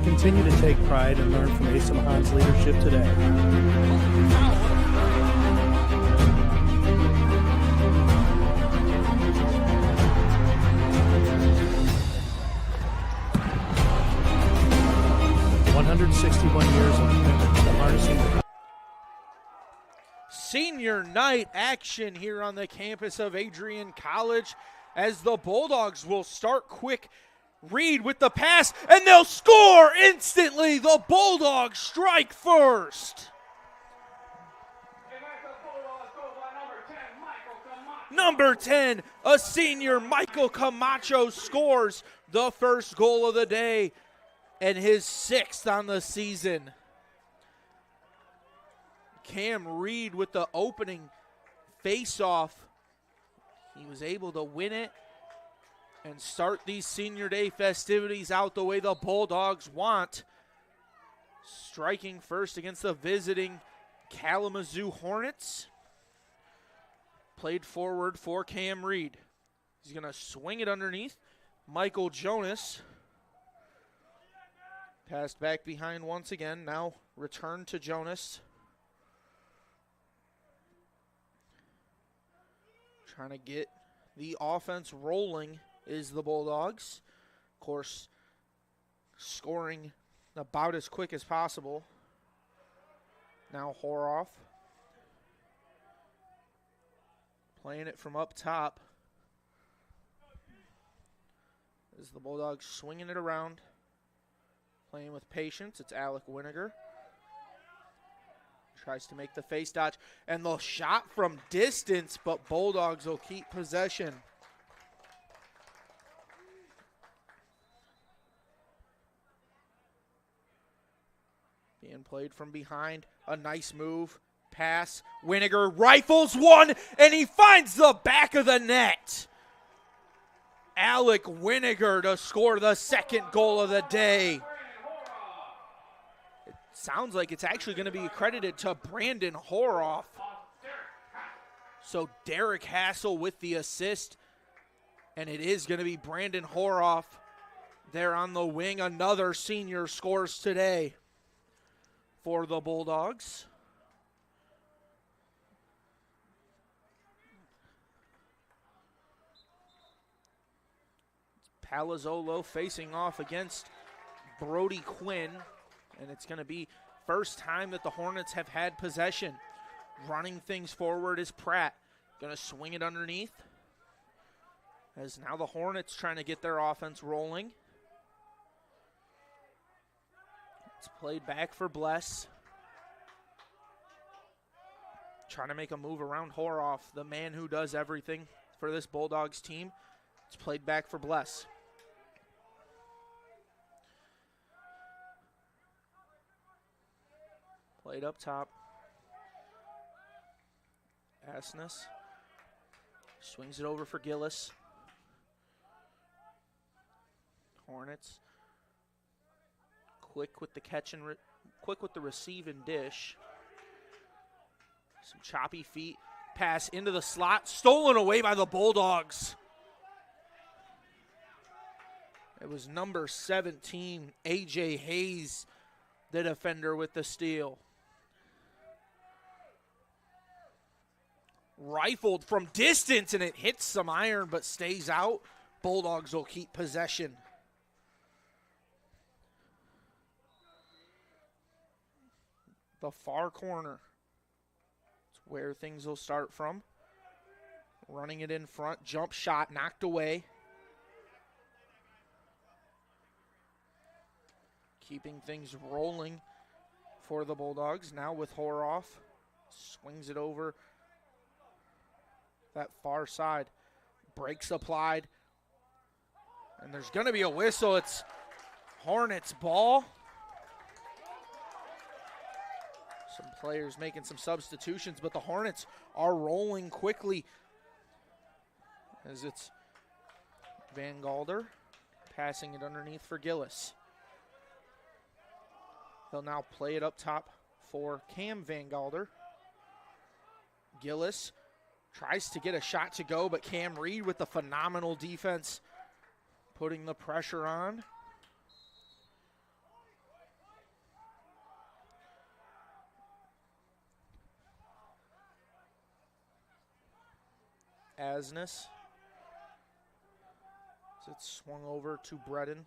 Continue to take pride and learn from Asa Mahan's leadership today. Years of commitment to harnessing the Senior night action here on the campus of Adrian College as the Bulldogs will start quick. Reed with the pass, and they'll score instantly. The Bulldogs strike first. Number 10, a senior, Michael Camacho, scores the first goal of the day and his 6th on the season. Cam Reed with the opening face-off. He was able to win it and start these senior day festivities out the way the Bulldogs want. Striking first against the visiting Kalamazoo Hornets. Played forward for Cam Reed. He's going to swing it underneath Michael Jonas. Passed back behind once again. Now return to Jonas. Trying to get the offense rolling is the Bulldogs. Of course, scoring about as quick as possible. Now Horoff. Playing it from up top. As the Bulldogs swinging it around. Playing with patience, it's Alec Winiger. Tries to make the face dodge. And the shot from distance, but Bulldogs will keep possession. Being played from behind. A nice move. Pass. Winiger rifles one, and he finds the back of the net. Alec Winiger to score the 2nd goal of the day. It sounds like it's actually going to be accredited to Brandon Horoff. So Derek Hassel with the assist, and it is going to be Brandon Horoff there on the wing. Another senior scores today for the Bulldogs. Palazzolo facing off against Brody Quinn, and it's going to be first time that the Hornets have had possession. Running things forward is Pratt. Going to swing it underneath. As now the Hornets trying to get their offense rolling. It's played back for Bless. Trying to make a move around Horoff, the man who does everything for this Bulldogs team. It's played back for Bless. Played up top. Asness swings it over for Gillis. Hornets quick with the catch and quick with the receive and dish. Some choppy feet. Pass into the slot. Stolen away by the Bulldogs. It was number 17, A.J. Hayes, the defender with the steal. Rifled from distance, and it hits some iron but stays out. Bulldogs will keep possession. The far corner. It's where things will start from. Running it in front. Jump shot knocked away. Keeping things rolling for the Bulldogs. Now with Horoff. Swings it over that far side. Brakes applied. And there's going to be a whistle. It's Hornets ball. Some players making some substitutions, but the Hornets are rolling quickly. As it's Van Galder passing it underneath for Gillis. He'll now play it up top for Cam Van Galder. Gillis tries to get a shot to go, but Cam Reed with the phenomenal defense putting the pressure on. Asness. It's swung over to Bredden.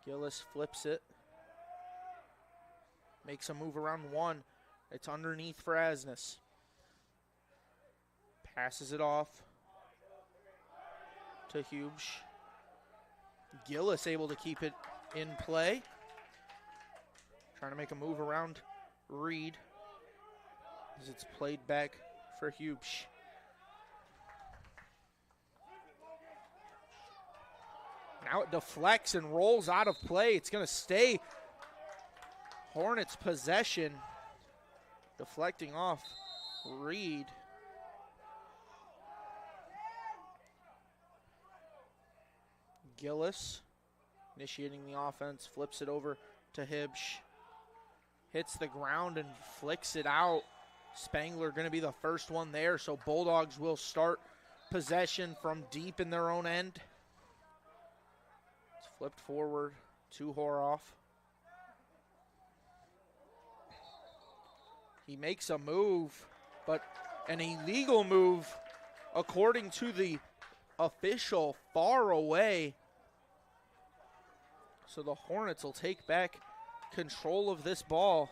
Gillis flips it. Makes a move around one. It's underneath for Asness. Passes it off to Hughes. Gillis able to keep it in play. Trying to make a move around Reed as it's played back for Hughes. Now it deflects and rolls out of play. It's going to stay Hornets possession. Deflecting off Reed. Gillis initiating the offense, flips it over to Hibsch. Hits the ground and flicks it out. Spangler going to be the first one there, so Bulldogs will start possession from deep in their own end. It's flipped forward to Horoff. He makes a move, but an illegal move according to the official far away. So the Hornets will take back control of this ball.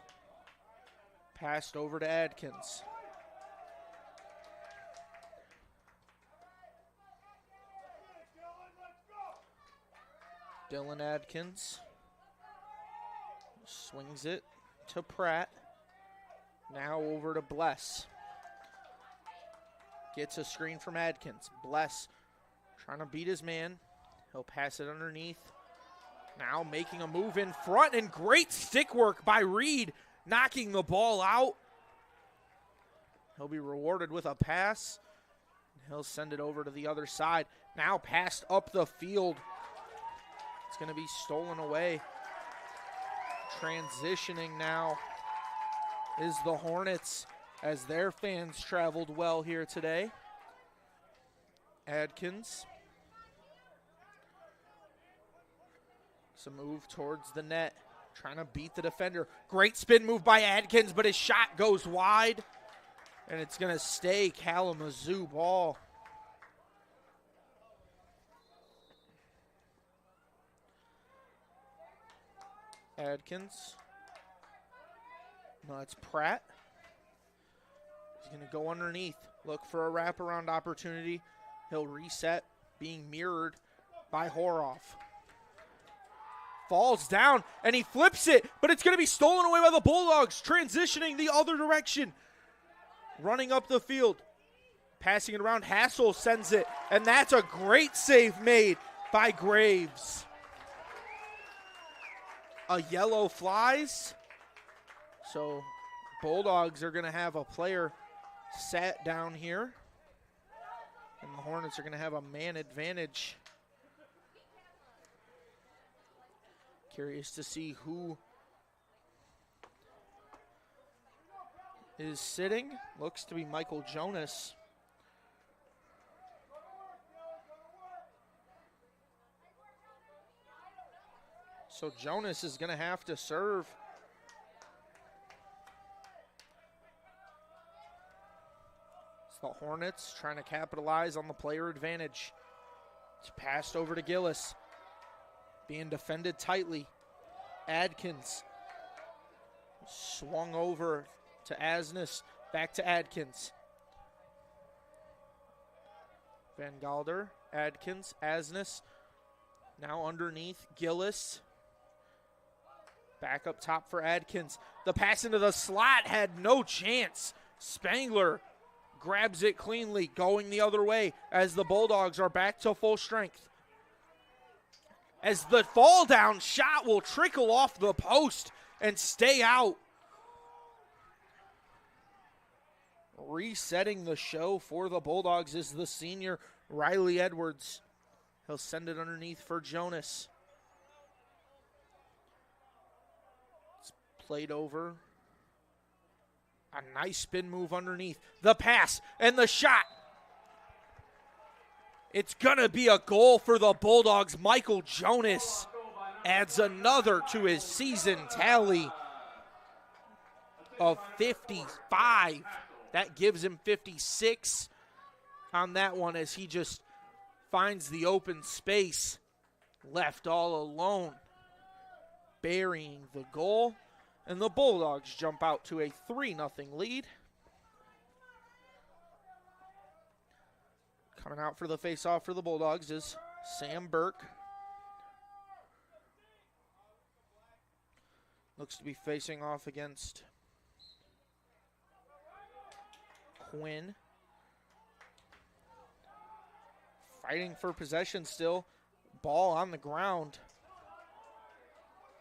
Passed over to Adkins. Dylan Adkins swings it to Pratt. Now over to Bless. Gets a screen from Adkins. Bless trying to beat his man. He'll pass it underneath. Now making a move in front, and great stick work by Reed, knocking the ball out. He'll be rewarded with a pass. He'll send it over to the other side. Now passed up the field. It's going to be stolen away. Transitioning now is the Hornets as their fans traveled well here today. Adkins. It's a move towards the net, trying to beat the defender. Great spin move by Adkins, but his shot goes wide, and it's going to stay Kalamazoo ball. Adkins. No, it's Pratt. He's going to go underneath, look for a wraparound opportunity. He'll reset, being mirrored by Horoff. Falls down, and he flips it, but it's going to be stolen away by the Bulldogs, transitioning the other direction. Running up the field, passing it around. Hassel sends it, and that's a great save made by Graves. A yellow flies, so Bulldogs are going to have a player sat down here, and the Hornets are going to have a man advantage. Curious to see who is sitting. Looks to be Michael Jonas. So Jonas is going to have to serve. It's the Hornets trying to capitalize on the player advantage. It's passed over to Gillis. Being defended tightly. Adkins swung over to Asness. Back to Adkins. Van Galder, Adkins, Asness. Now underneath, Gillis. Back up top for Adkins. The pass into the slot had no chance. Spangler grabs it cleanly, going the other way as the Bulldogs are back to full strength. as the fall down shot will trickle off the post and stay out. Resetting the show for the Bulldogs is the senior Riley Edwards. He'll send it underneath for Jonas. It's played over. A nice spin move underneath. The pass and the shot. It's going to be a goal for the Bulldogs. Michael Jonas adds another to his season tally of 55. That gives him 56 on that one as he just finds the open space, left all alone, burying the goal. And the Bulldogs jump out to a 3-0 lead. Coming out for the face-off for the Bulldogs is Sam Burke. Looks to be facing off against Quinn. Fighting for possession still. Ball on the ground.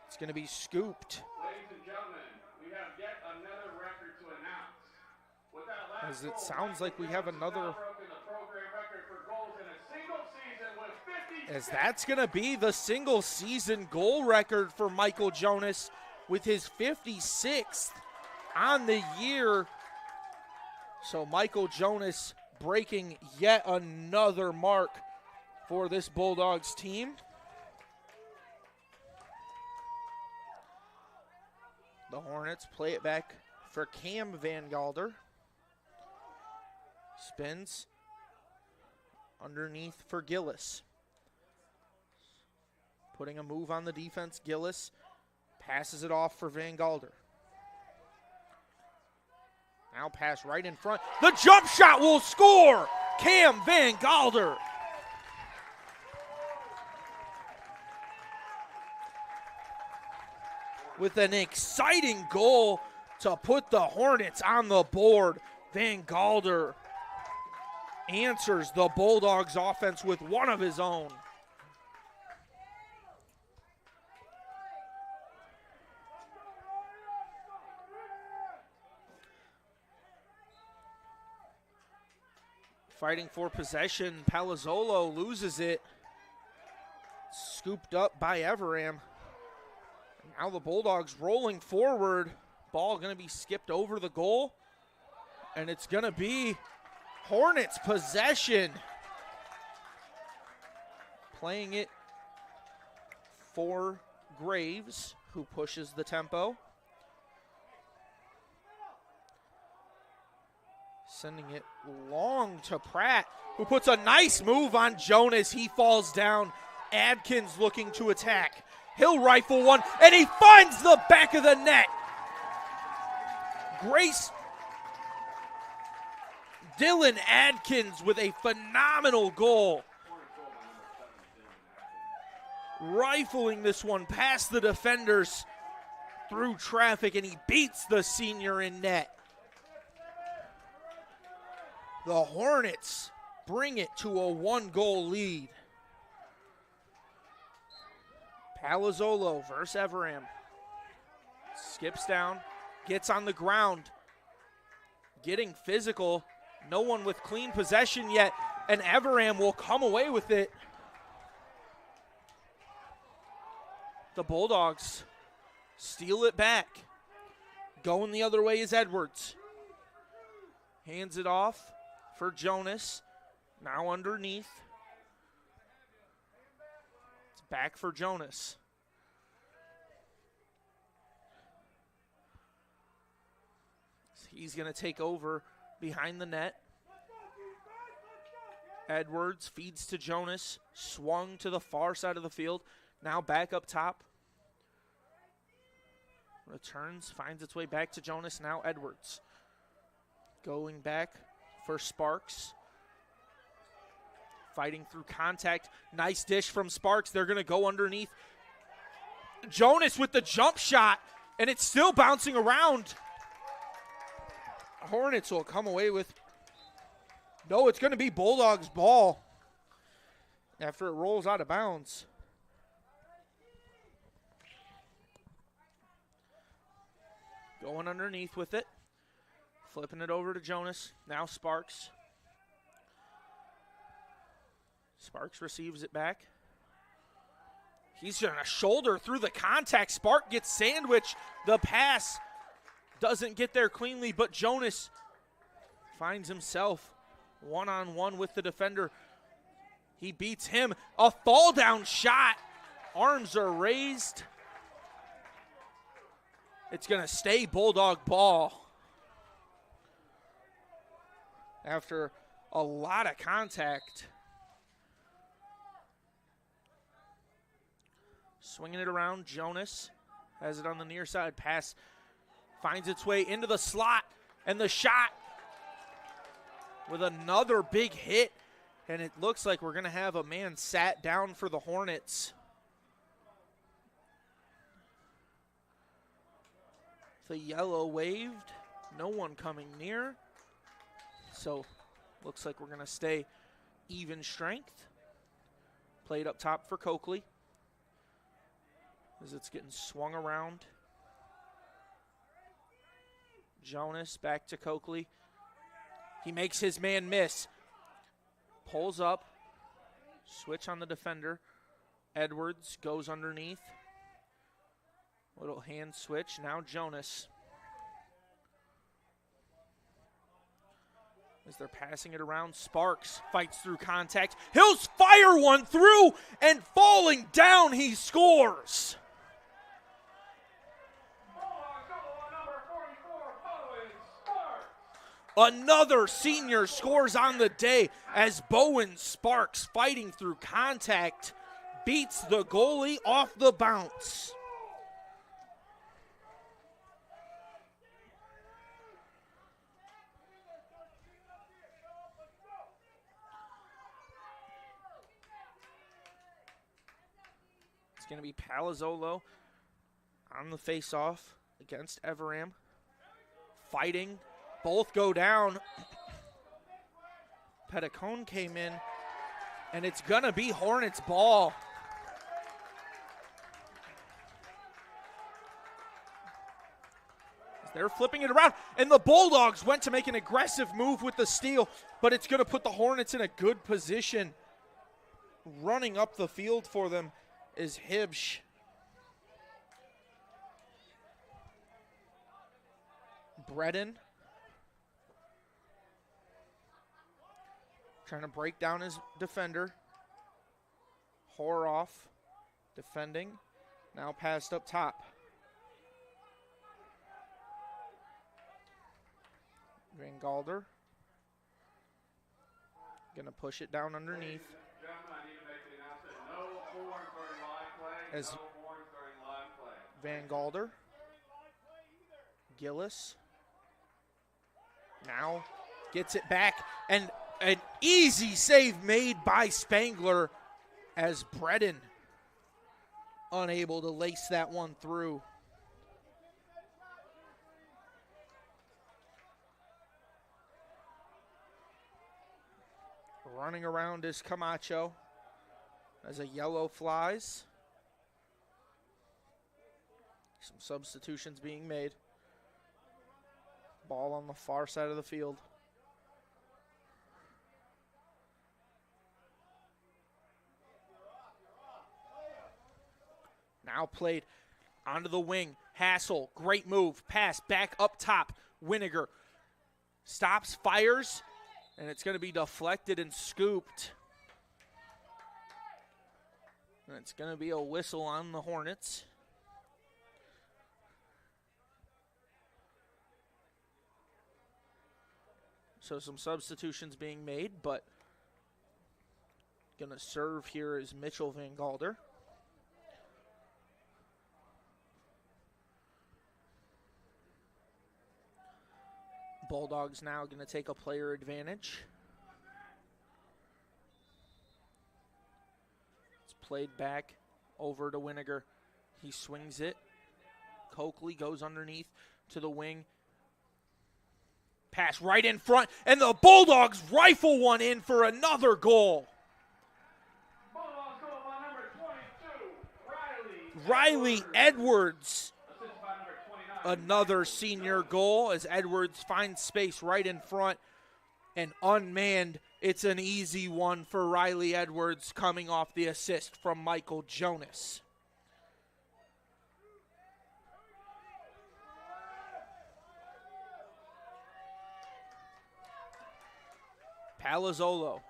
It's going to be scooped. Ladies and gentlemen, we have yet another record to announce. With that last As it goal, sounds like we have another. broken the program record for goals in a single season with 56. As that's going to be the single season goal record for Michael Jonas with his 56th on the year. So Michael Jonas breaking yet another mark for this Bulldogs team. The Hornets play it back for Cam Van Galder. Spins underneath for Gillis. Putting a move on the defense, Gillis passes it off for Van Galder. Now pass right in front. The jump shot will score! Cam Van Galder. With an exciting goal to put the Hornets on the board. Van Galder answers the Bulldogs offense with one of his own. Fighting for possession, Palazzolo loses it. Scooped up by Everam. Now the Bulldogs rolling forward. Ball going to be skipped over the goal. And it's going to be Hornets possession. Playing it for Graves, who pushes the tempo. Sending it long to Pratt, who puts a nice move on Jonas. He falls down. Adkins looking to attack. He'll rifle one, and he finds the back of the net. Grace Dylan Adkins with a phenomenal goal. Rifling this one past the defenders through traffic, and he beats the senior in net. The Hornets bring it to a 1-goal lead. Palazzolo versus Everam. Skips down, gets on the ground, getting physical. No one with clean possession yet, and Everam will come away with it. The Bulldogs steal it back. Going the other way is Edwards. Hands it off for Jonas. Now underneath. It's back for Jonas. He's going to take over behind the net. Edwards feeds to Jonas. Swung to the far side of the field. Now back up top. Returns, finds its way back to Jonas. Now Edwards. Going back for Sparks. Fighting through contact. Nice dish from Sparks. They're going to go underneath. Jonas with the jump shot, and it's still bouncing around. Hornets will come away with. No, it's going to be Bulldogs ball after it rolls out of bounds. Going underneath with it. Flipping it over to Jonas. Now Sparks. Sparks receives it back. He's going to shoulder through the contact. Spark gets sandwiched. The pass doesn't get there cleanly, but Jonas finds himself one-on-one with the defender. He beats him. A fall-down shot. Arms are raised. It's going to stay Bulldog ball. After a lot of contact. Swinging it around, Jonas has it on the near side. Pass finds its way into the slot, and the shot with another big hit, and it looks like we're going to have a man sat down for the Hornets. The yellow waved, no one coming near, so looks like we're going to stay even strength. Played up top for Coakley as it's getting swung around. Jonas back to Coakley. He makes his man miss. Pulls up. Switch on the defender. Edwards goes underneath. Little hand switch. Now Jonas. As they're passing it around, Sparks fights through contact. He'll fire one through, and falling down, he scores. Another senior scores on the day as Bowen Sparks, fighting through contact, beats the goalie off the bounce. It's going to be Palazzolo on the face-off against Everam. Fighting. Both go down. Petticone came in, and it's going to be Hornets ball. They're flipping it around, and the Bulldogs went to make an aggressive move with the steal, but it's going to put the Hornets in a good position. Running up the field for them is Hibsch. Bredin trying to break down his defender. Horoff defending. Now passed up top. Van Galder going to push it down underneath. As Van Galder, Gillis now gets it back, and an easy save made by Spangler as Bredin unable to lace that one through. Running around is Camacho as a yellow flies. Some substitutions being made. Ball on the far side of the field. Now played onto the wing. Hassel, great move. Pass back up top. Winiger stops, fires, and it's going to be deflected and scooped. And it's going to be a whistle on the Hornets. So some substitutions being made, but going to serve here is Mitchell Van Galder. Bulldogs now going to take a player advantage. It's played back over to Winiger. He swings it. Coakley goes underneath to the wing. Pass right in front, and the Bulldogs rifle one in for another goal. Bulldogs goal by number 22, Riley Edwards. Assisted by number 29, Another senior goal as Edwards finds space right in front and unmanned. It's an easy one for Riley Edwards coming off the assist from Michael Jonas. Palazzolo.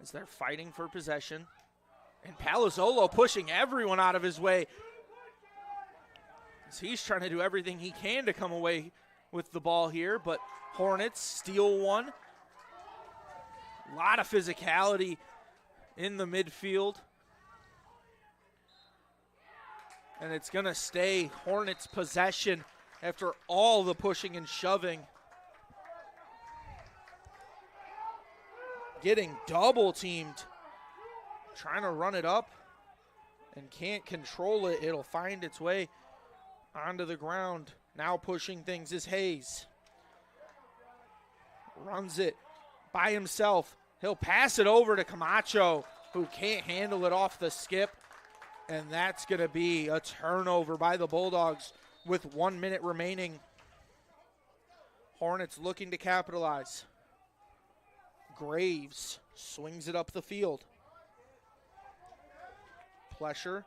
As they're fighting for possession. And Palazzolo pushing everyone out of his way. As he's trying to do everything he can to come away with the ball here, but Hornets steal one. A lot of physicality in the midfield. And it's going to stay Hornets possession after all the pushing and shoving. Getting double teamed. Trying to run it up and can't control it. It'll find its way onto the ground. Now pushing things is Hayes. Runs it by himself. He'll pass it over to Camacho, who can't handle it off the skip. And that's going to be a turnover by the Bulldogs with 1 minute remaining. Hornets looking to capitalize. Graves swings it up the field. Plesher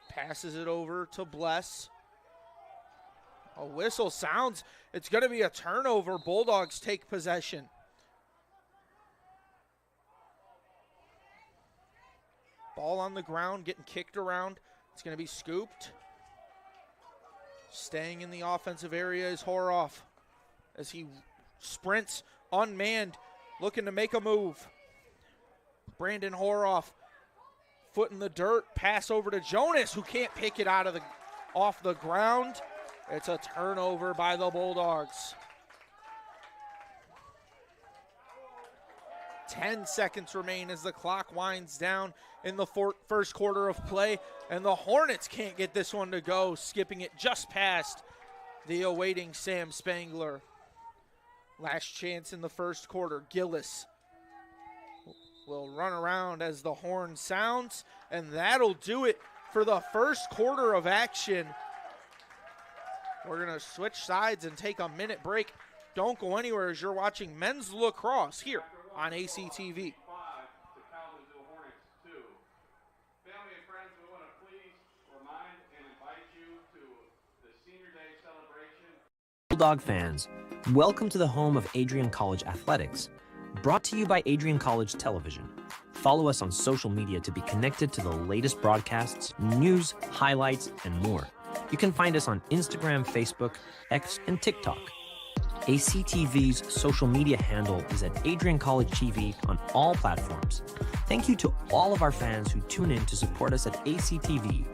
passes it over to Bless. A whistle sounds. It's going to be a turnover. Bulldogs take possession. Ball on the ground, getting kicked around. It's going to be scooped. Staying in the offensive area is Horoff as he sprints unmanned, looking to make a move. Brandon Horoff, foot in the dirt, pass over to Jonas, who can't pick it off the ground. It's a turnover by the Bulldogs. 10 seconds remain as the clock winds down in the first quarter of play, and the Hornets can't get this one to go, skipping it just past the awaiting Sam Spangler. Last chance in the first quarter. Gillis will run around as the horn sounds, and that'll do it for the first quarter of action. We're going to switch sides and take a minute break. Don't go anywhere as you're watching men's lacrosse here on ACTV. Kalamazoo Hornets 2. Family and friends, we want to please remind and invite you to the Senior Day celebration. Bulldog fans, welcome to the home of Adrian College Athletics. Brought to you by Adrian College Television. Follow us on social media to be connected to the latest broadcasts, news, highlights, and more. You can find us on Instagram, Facebook, X, and TikTok. ACTV's social media handle is at Adrian College TV on all platforms. Thank you to all of our fans who tune in to support us at ACTV.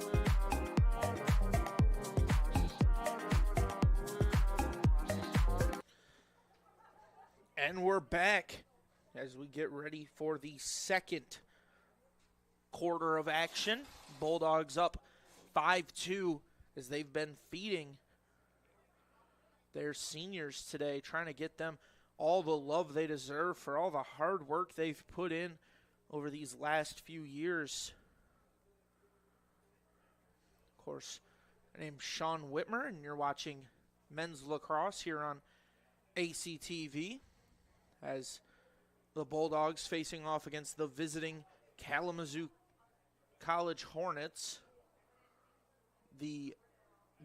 And we're back as we get ready for the second quarter of action. Bulldogs up 5-2 as they've been feeding their seniors today, trying to get them all the love they deserve for all the hard work they've put in over these last few years. Of course, my name's Sean Whitmer, and you're watching men's lacrosse here on ACTV as the Bulldogs facing off against the visiting Kalamazoo College Hornets.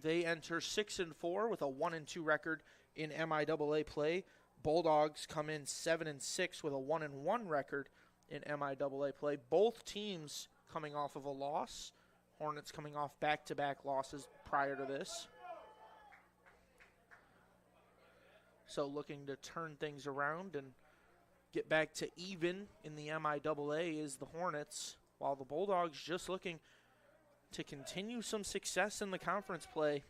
They enter 6-4 with a 1-2 record in MIAA play. Bulldogs come in 7-6 with a 1-1 record in MIAA play. Both teams coming off of a loss. Hornets coming off back-to-back losses prior to this. So looking to turn things around and get back to even in the MIAA is the Hornets, while the Bulldogs just looking to continue some success in the conference play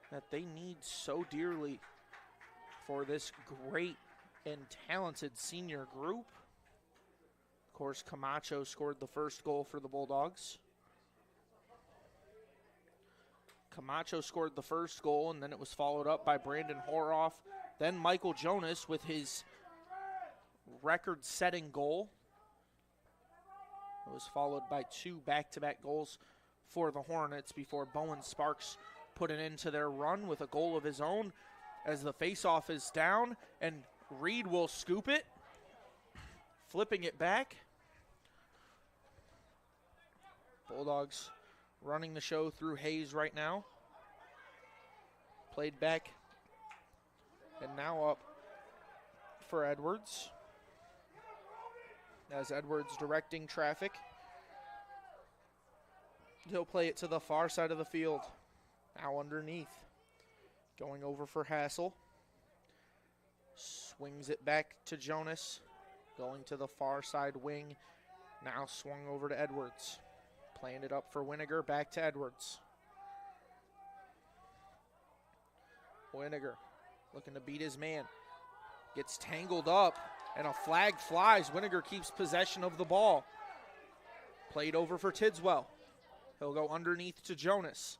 that they need so dearly for this great and talented senior group. Of course, Camacho scored the first goal for the Bulldogs. Camacho scored the first goal, and then it was followed up by Brandon Horoff. Then Michael Jonas with his record-setting goal. It was followed by 2 back-to-back goals for the Hornets before Bowen Sparks put an end to their run with a goal of his own as the faceoff is down, and Reed will scoop it, flipping it back. Bulldogs running the show through Hayes right now. Played back, and now up for Edwards. As Edwards directing traffic. He'll play it to the far side of the field. Now underneath. Going over for Hassel. Swings it back to Jonas. Going to the far side wing. Now swung over to Edwards. Playing it up for Winiger. Back to Edwards. Winiger looking to beat his man. Gets tangled up. And a flag flies. Winiger keeps possession of the ball. Played over for Tidswell. He'll go underneath to Jonas.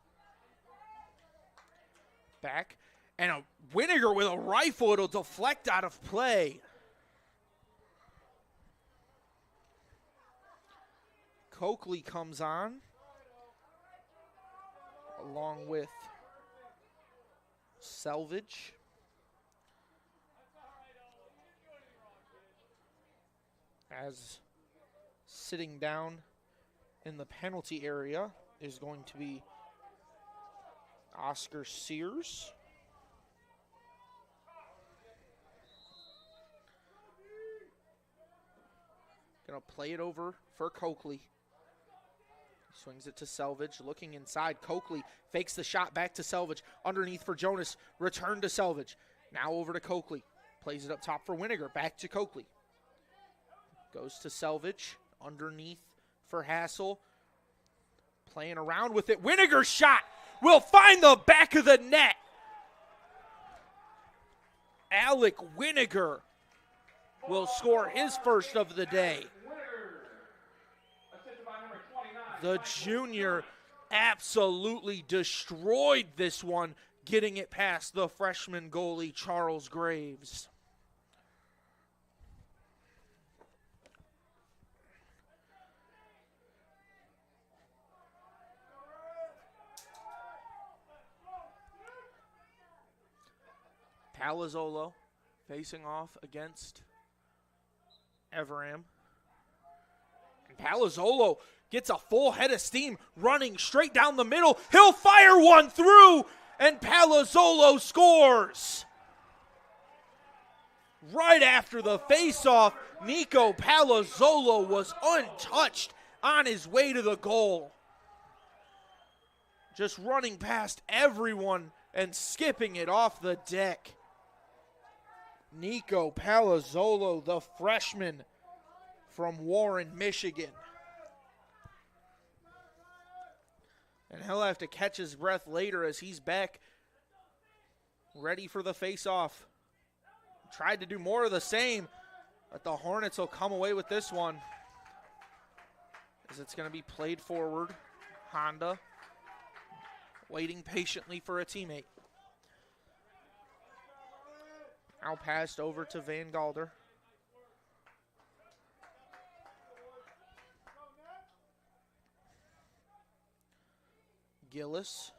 Back. And a Winiger with a rifle. It'll deflect out of play. Coakley comes on. Along with Selvage. As sitting down in the penalty area is going to be Oscar Sears. Gonna play it over for Coakley. Swings it to Selvage, looking inside. Coakley fakes the shot back to Selvage. Underneath for Jonas, return to Selvage. Now over to Coakley. Plays it up top for Winiger, back to Coakley. Goes to Selvage, underneath for Hassel. Playing around with it. Winiger's shot will find the back of the net. Alec Winiger will score his first of the day. The junior absolutely destroyed this one, getting it past the freshman goalie Charles Graves. Palazzolo facing off against Everam. And Palazzolo gets a full head of steam running straight down the middle. He'll fire one through, and Palazzolo scores. Right after the faceoff, Nico Palazzolo was untouched on his way to the goal. Just running past everyone and skipping it off the deck. Nico Palazzolo, the freshman from Warren, Michigan. And he'll have to catch his breath later as he's back ready for the face-off. Tried to do more of the same, but the Hornets will come away with this one. As it's going to be played forward. Honda waiting patiently for a teammate. Now passed over to Van Galder. Gillis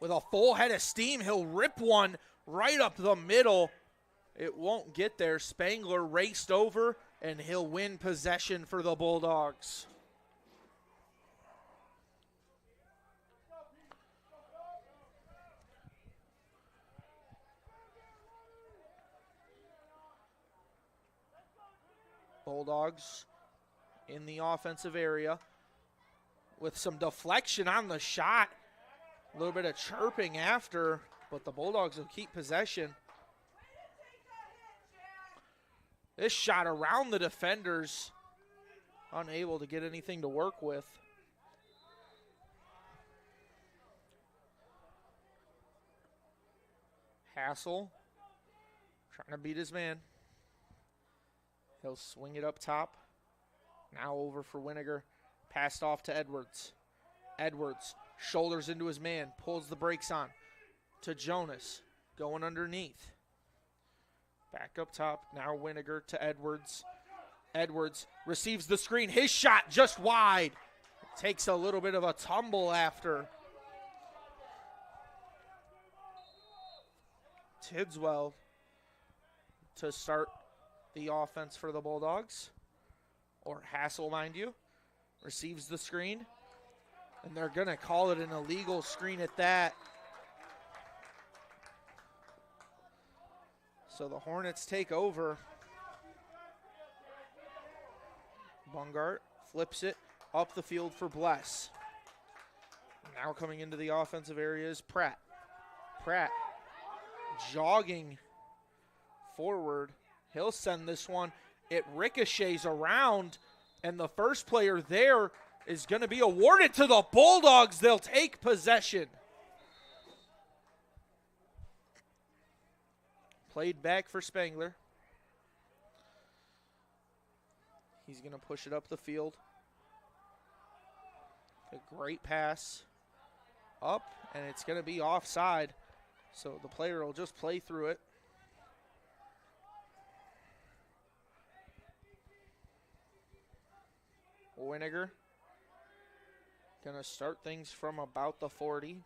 with a full head of steam. He'll rip one right up the middle. It won't get there. Spangler raced over, and he'll win possession for the Bulldogs. Bulldogs in the offensive area with some deflection on the shot. A little bit of chirping after, but the Bulldogs will keep possession. This shot around the defenders, unable to get anything to work with. Hassel trying to beat his man. He'll swing it up top. Now over for Winiger. Passed off to Edwards. Edwards shoulders into his man. Pulls the brakes on. To Jonas. Going underneath. Back up top. Now Winiger to Edwards. Edwards receives the screen. His shot just wide. Takes a little bit of a tumble after. Tidswell to start the offense for the Bulldogs. Or Hassel, mind you. Receives the screen. And they're going to call it an illegal screen at that. So the Hornets take over. Bungart flips it up the field for Bless. Now coming into the offensive area is Pratt. Pratt jogging forward. He'll send this one. It ricochets around, and the first player there is going to be awarded to the Bulldogs. They'll take possession. Played back for Spangler. He's going to push it up the field. A great pass up, and it's going to be offside. So the player will just play through it. Winiger going to start things from about the 40.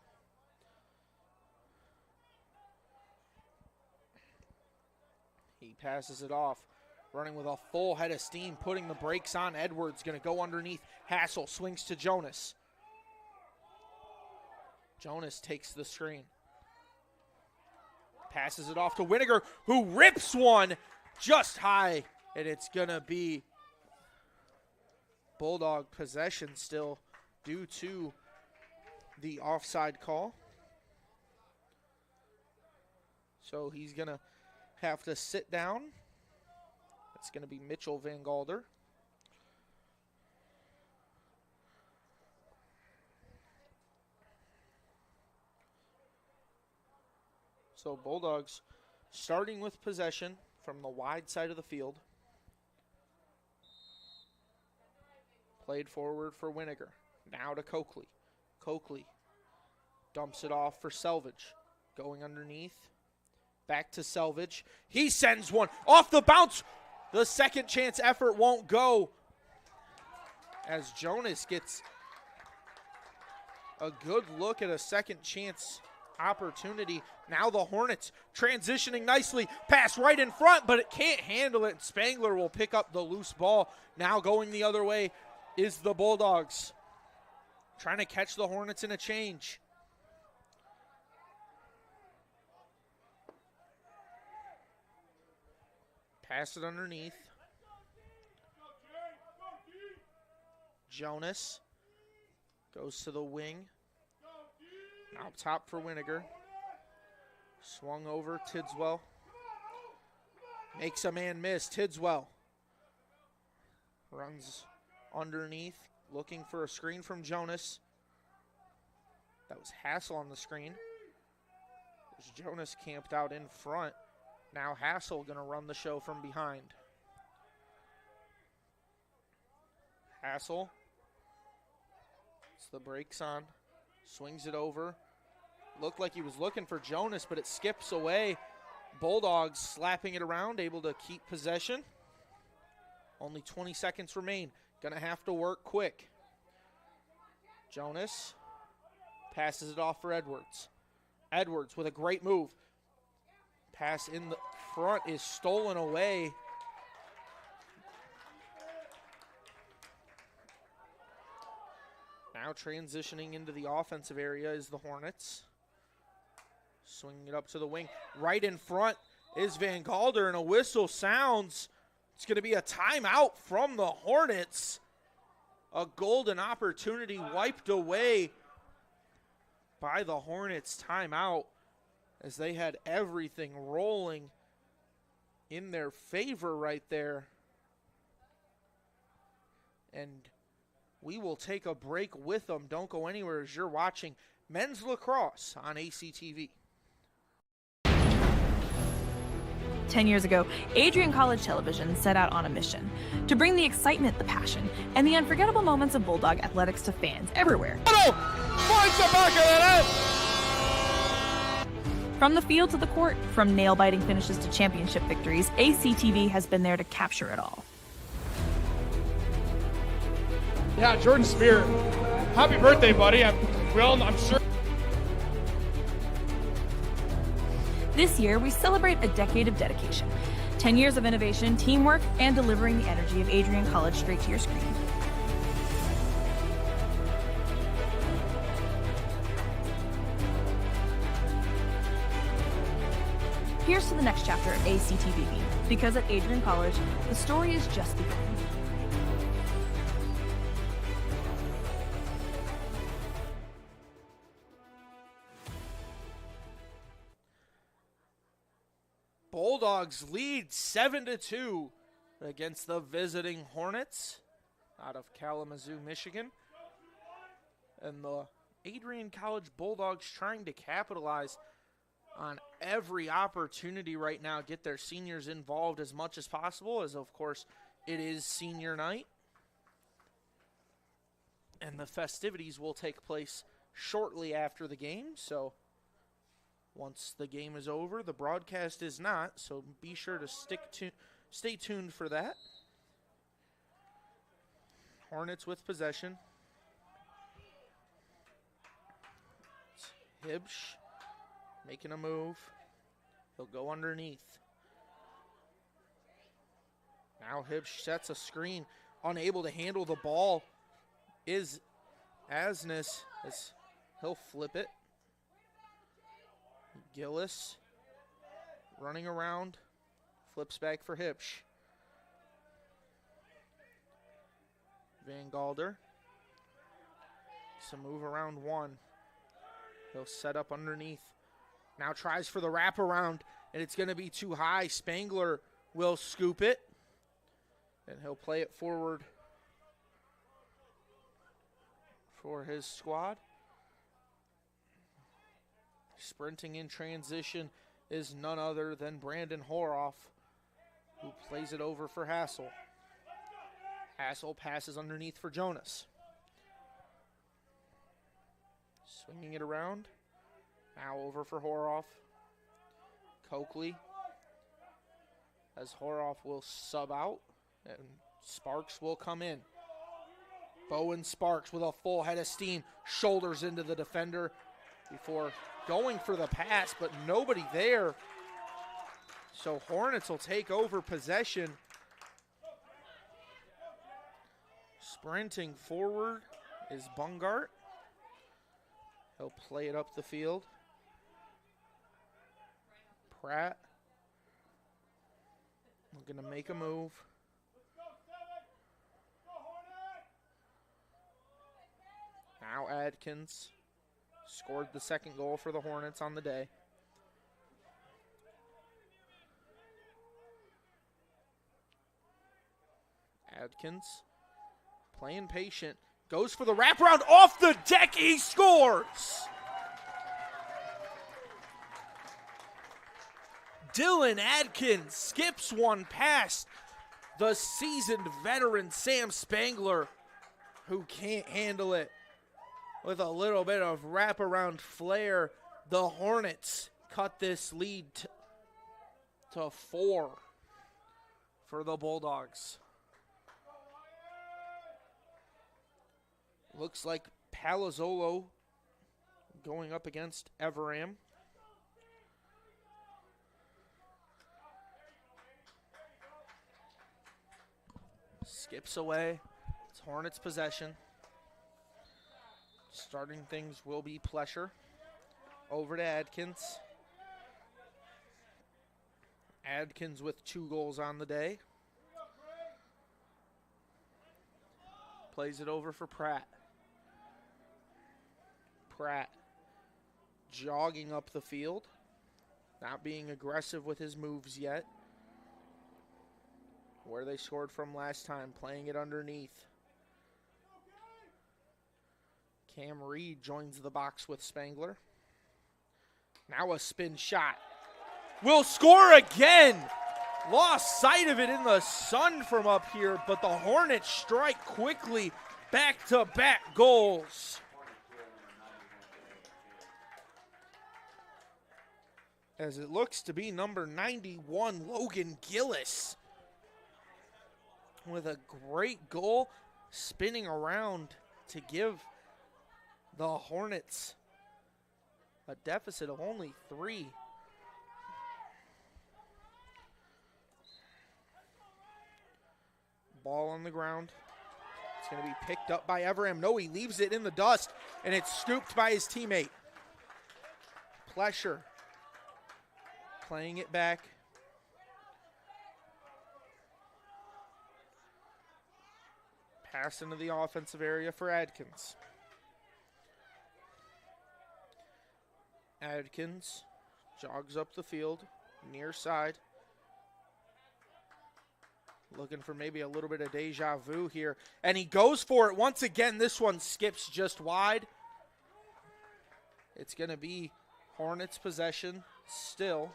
He passes it off, running with a full head of steam, putting the brakes on. Edwards going to go underneath. Hassel swings to Jonas. Jonas takes the screen. Passes it off to Winiger, who rips one just high, and it's going to be Bulldog possession still due to the offside call. So he's going to have to sit down. It's going to be Mitchell Van Galder. So Bulldogs starting with possession from the wide side of the field. Played forward for Winiger. Now to Coakley. Coakley dumps it off for Selvage. Going underneath. Back to Selvage. He sends one off the bounce. The second chance effort won't go, as Jonas gets a good look at a second chance opportunity. Now the Hornets transitioning nicely. Pass right in front, but it can't handle it. Spangler will pick up the loose ball. Now going the other way is the Bulldogs, trying to catch the Hornets in a change. Pass it underneath. Jonas goes to the wing. Now top for Winiger. Swung over Tidswell. Makes a man miss. Tidswell runs underneath, looking for a screen from Jonas. That was Hassel on the screen. There's Jonas camped out in front. Now Hassel going to run the show from behind. Hassel. It's the brakes on. Swings it over. Looked like he was looking for Jonas, but it skips away. Bulldogs slapping it around, able to keep possession. Only 20 seconds remain. Going to have to work quick. Jonas passes it off for Edwards. Edwards with a great move. Pass in the front is stolen away. Now transitioning into the offensive area is the Hornets. Swinging it up to the wing. Right in front is Van Galder, and a whistle sounds. It's going to be a timeout from the Hornets. A golden opportunity wiped away by the Hornets. Timeout, as they had everything rolling in their favor right there. And we will take a break with them. Don't go anywhere as you're watching men's lacrosse on ACTV. 10 years ago, Adrian College Television set out on a mission to bring the excitement, the passion, and the unforgettable moments of Bulldog athletics to fans everywhere. From the field to the court, from nail-biting finishes to championship victories, ACTV has been there to capture it all. Yeah, Jordan Spear. Happy birthday, buddy. I'm sure. This year, we celebrate a decade of dedication, 10 years of innovation, teamwork, and delivering the energy of Adrian College straight to your screen. Here's to the next chapter of ACTVB, because at Adrian College, the story is just beginning. Bulldogs lead 7-2 against the visiting Hornets out of Kalamazoo, Michigan. And the Adrian College Bulldogs trying to capitalize on every opportunity right now, get their seniors involved as much as possible, as of course it is senior night. And the festivities will take place shortly after the game, so once the game is over, the broadcast is not, so be sure to stay tuned for that. Hornets with possession. It's Hibsch making a move. He'll go underneath. Now Hibsch sets a screen, unable to handle the ball is Asnes, as he'll flip it. Gillis running around, flips back for Hibsch. Van Galder, some move around one. He'll set up underneath. Now tries for the wraparound, and it's going to be too high. Spangler will scoop it, and he'll play it forward for his squad. Sprinting in transition is none other than Brandon Horoff, who plays it over for Hassel. Hassel passes underneath for Jonas. Swinging it around. Now over for Horoff. Coakley, as Horoff will sub out, and Sparks will come in. Bowen Sparks with a full head of steam, shoulders into the defender before going for the pass, but nobody there. So Hornets will take over possession. Sprinting forward is Bungart. He'll play it up the field. Pratt looking to make a move. Now Adkins scored the second goal for the Hornets on the day. Adkins playing patient, goes for the wraparound, off the deck, he scores! Dylan Adkins skips one past the seasoned veteran Sam Spangler, who can't handle it. With a little bit of wraparound flair, the Hornets cut this lead to 4 for the Bulldogs. Looks like Palazzolo going up against Everam. Skips away. It's Hornets possession. Starting things will be Plesher. Over to Adkins. Adkins with 2 goals on the day. Plays it over for Pratt. Pratt jogging up the field. Not being aggressive with his moves yet. Where they scored from last time, playing it underneath. Cam Reed joins the box with Spangler. Now a spin shot. Will score again. Lost sight of it in the sun from up here, but the Hornets strike quickly. Back-to-back goals. As it looks to be number 91, Logan Gillis, with a great goal. spinning around to give the Hornets a deficit of only 3. Ball on the ground. It's going to be picked up by Evram. No, he leaves it in the dust, and it's scooped by his teammate. Plesher playing it back. Pass into the offensive area for Adkins. Adkins jogs up the field, near side. Looking for maybe a little bit of deja vu here. And he goes for it once again. This one skips just wide. It's going to be Hornets possession still.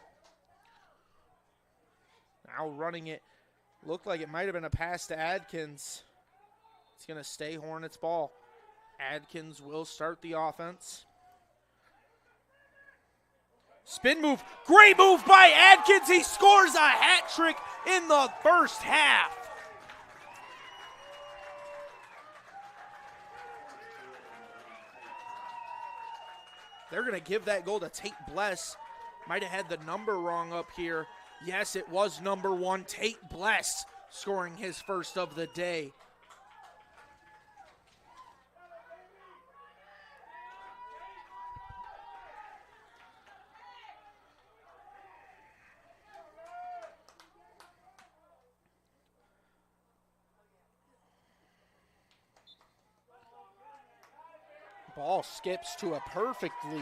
Now running it. Looked like it might have been a pass to Adkins. It's going to stay Hornets ball. Adkins will start the offense. Spin move. Great move by Adkins. He scores a hat trick in the first half. They're going to give that goal to Tate Bless. Might have had the number wrong up here. Yes, it was number 1. Tate Bless scoring his first of the day. Ball skips to a perfectly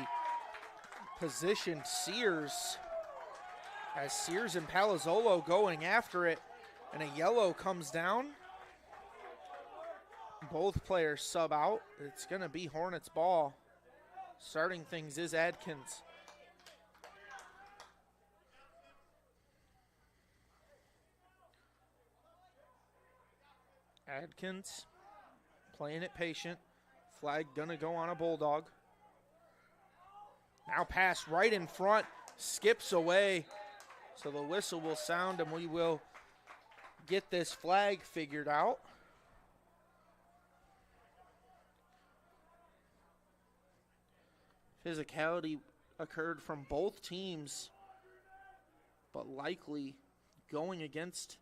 positioned Sears. As Sears and Palazzolo going after it, and a yellow comes down. Both players sub out. It's going to be Hornets ball. Starting things is Adkins. Adkins playing it patient. Flag gonna go on a Bulldog. Now pass right in front, skips away. So the whistle will sound and we will get this flag figured out. Physicality occurred from both teams, but likely going against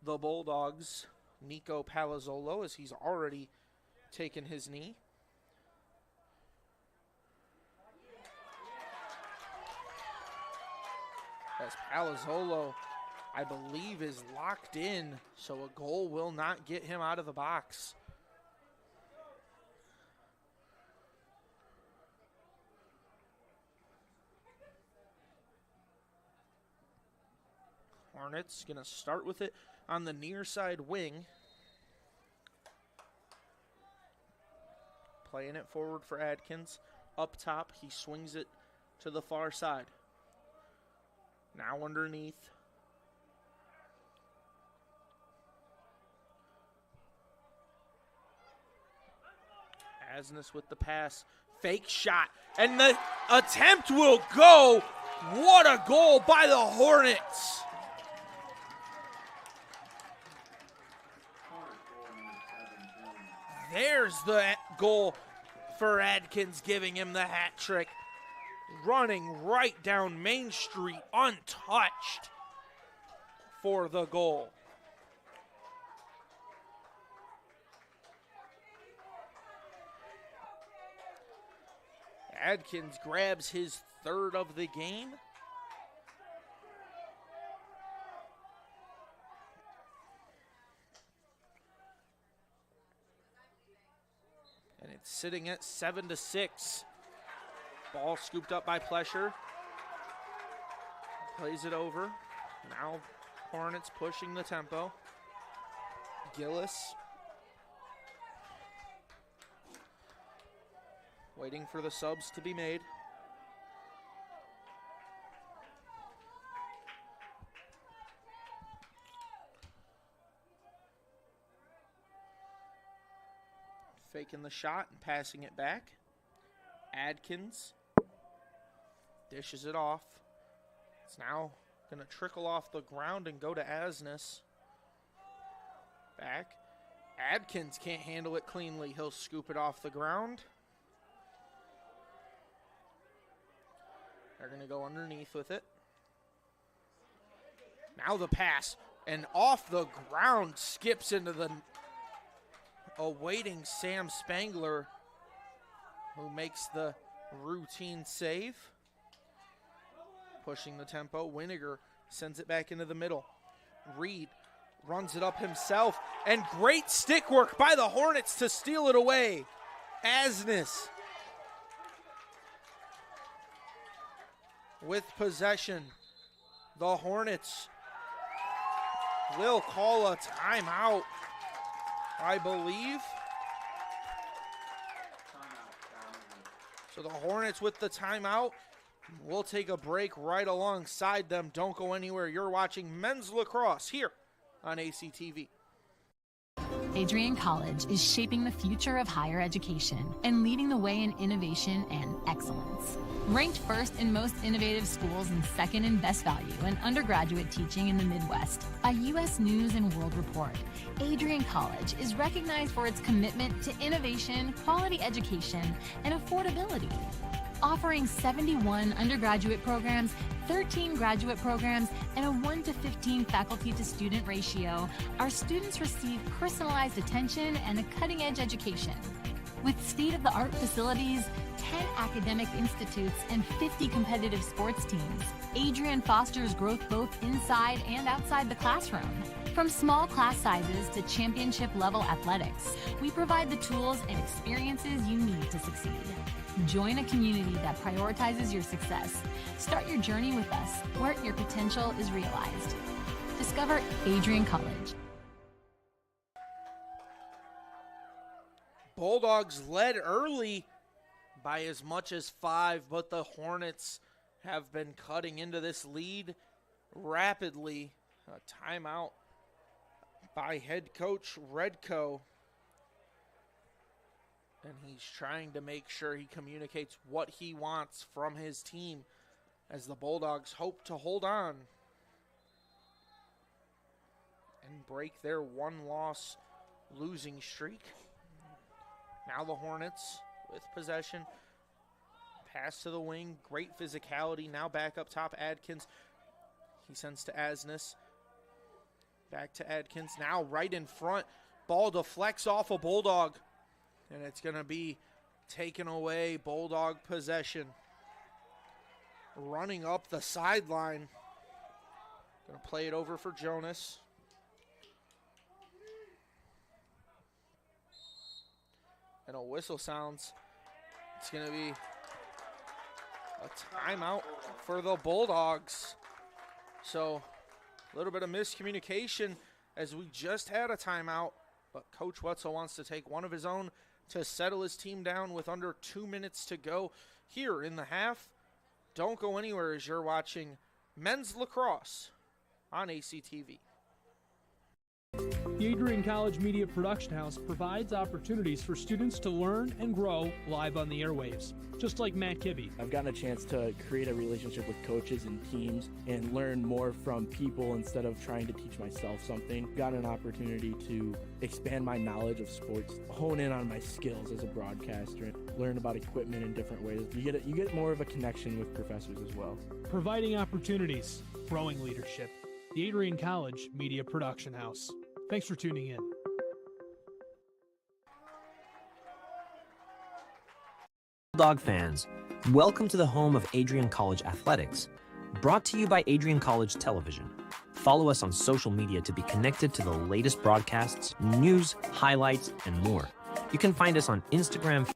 the Bulldogs, Nico Palazzolo, as he's already taken his knee. As Palazzolo, I believe, is locked in, so a goal will not get him out of the box. Hornets going to start with it on the near side wing. Playing it forward for Adkins. Up top, he swings it to the far side. Now underneath. Asness with the pass. Fake shot. And the attempt will go. What a goal by the Hornets. There's the goal for Adkins, giving him the hat trick. Running right down Main Street, untouched for the goal. Adkins grabs his third of the game. And it's sitting at 7-6. Ball scooped up by Plesher. Plays it over. Now Hornets pushing the tempo. Gillis waiting for the subs to be made. Faking the shot and passing it back. Adkins dishes it off. It's now going to trickle off the ground and go to Asness. Back. Adkins can't handle it cleanly. He'll scoop it off the ground. They're going to go underneath with it. Now the pass, and off the ground skips into the awaiting Sam Spangler, who makes the routine save. Pushing the tempo, Winiger sends it back into the middle. Reed runs it up himself, and great stick work by the Hornets to steal it away. Asnes with possession. The Hornets will call a timeout, I believe. So the Hornets with the timeout. We'll take a break right alongside them. Don't go anywhere. You're watching men's lacrosse here on ACTV. Adrian College is shaping the future of higher education and leading the way in innovation and excellence. Ranked first in most innovative schools and second in best value in undergraduate teaching in the Midwest by U.S. News and World Report, Adrian College is recognized for its commitment to innovation, quality education, and affordability. Offering 71 undergraduate programs, 13 graduate programs, and a 1-to-15 faculty-to-student ratio, our students receive personalized attention and a cutting-edge education. With state-of-the-art facilities, 10 academic institutes, and 50 competitive sports teams, Adrian fosters growth both inside and outside the classroom. From small class sizes to championship-level athletics, we provide the tools and experiences you need to succeed. Join a community that prioritizes your success. Start your journey with us, where your potential is realized. Discover Adrian College. Bulldogs led early by as much as 5, but the Hornets have been cutting into this lead rapidly. A timeout by head coach Redco. And he's trying to make sure he communicates what he wants from his team as the Bulldogs hope to hold on and break their one-loss losing streak. Now the Hornets with possession. Pass to the wing. Great physicality. Now back up top, Adkins. He sends to Asnes. Back to Adkins. Now right in front. Ball deflects off a Bulldog. And it's going to be taken away. Bulldog possession. Running up the sideline. Going to play it over for Jonas. And a whistle sounds. It's going to be a timeout for the Bulldogs. So a little bit of miscommunication as we just had a timeout. But Coach Wetzel wants to take one of his own to settle his team down with under 2 minutes to go here in the half. Don't go anywhere as you're watching men's lacrosse on ACTV. The Adrian College Media Production House provides opportunities for students to learn and grow live on the airwaves, just like Matt Kibbe. I've gotten a chance to create a relationship with coaches and teams and learn more from people instead of trying to teach myself something. Got an opportunity to expand my knowledge of sports, hone in on my skills as a broadcaster, learn about equipment in different ways. You get more of a connection with professors as well. Providing opportunities, growing leadership. The Adrian College Media Production House. Thanks for tuning in. Bulldog fans, welcome to the home of Adrian College Athletics. Brought to you by Adrian College Television. Follow us on social media to be connected to the latest broadcasts, news, highlights, and more. You can find us on Instagram.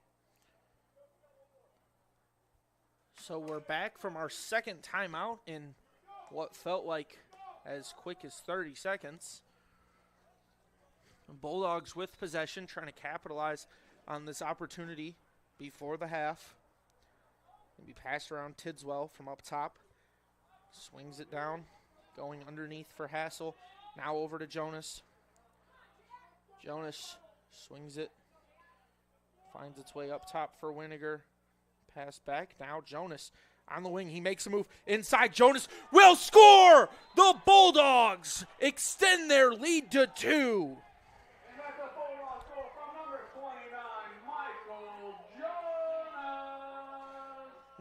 So we're back from our second timeout in what felt like as quick as 30 seconds. Bulldogs with possession, trying to capitalize on this opportunity before the half. Maybe pass around Tidswell from up top. Swings it down, going underneath for Hassel. Now over to Jonas. Jonas swings it. Finds its way up top for Winiger. Pass back. Now Jonas on the wing. He makes a move inside. Jonas will score! The Bulldogs extend their lead to 2. And at the 40,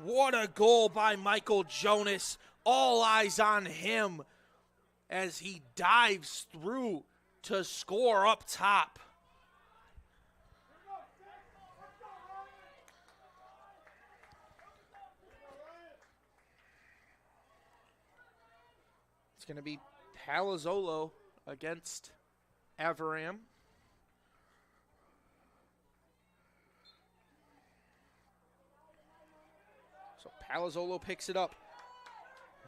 What a goal by Michael Jonas. All eyes on him as he dives through to score up top. It's going to be Palazzolo against Avram. So Palazzolo picks it up.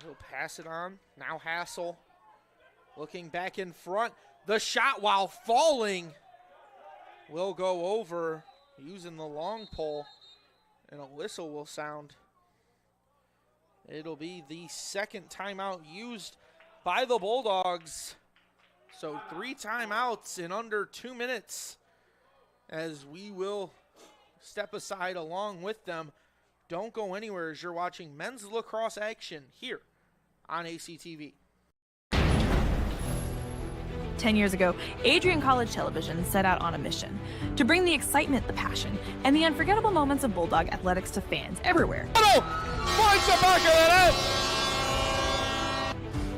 He'll pass it on. Now Hassel looking back in front. The shot while falling will go over using the long pole, and a whistle will sound. It'll be the second timeout used by the Bulldogs. So 3 timeouts in under 2 minutes as we will step aside along with them. Don't go anywhere as you're watching men's lacrosse action here on ACTV. 10 years ago, Adrian College Television set out on a mission to bring the excitement, the passion, and the unforgettable moments of Bulldog athletics to fans everywhere.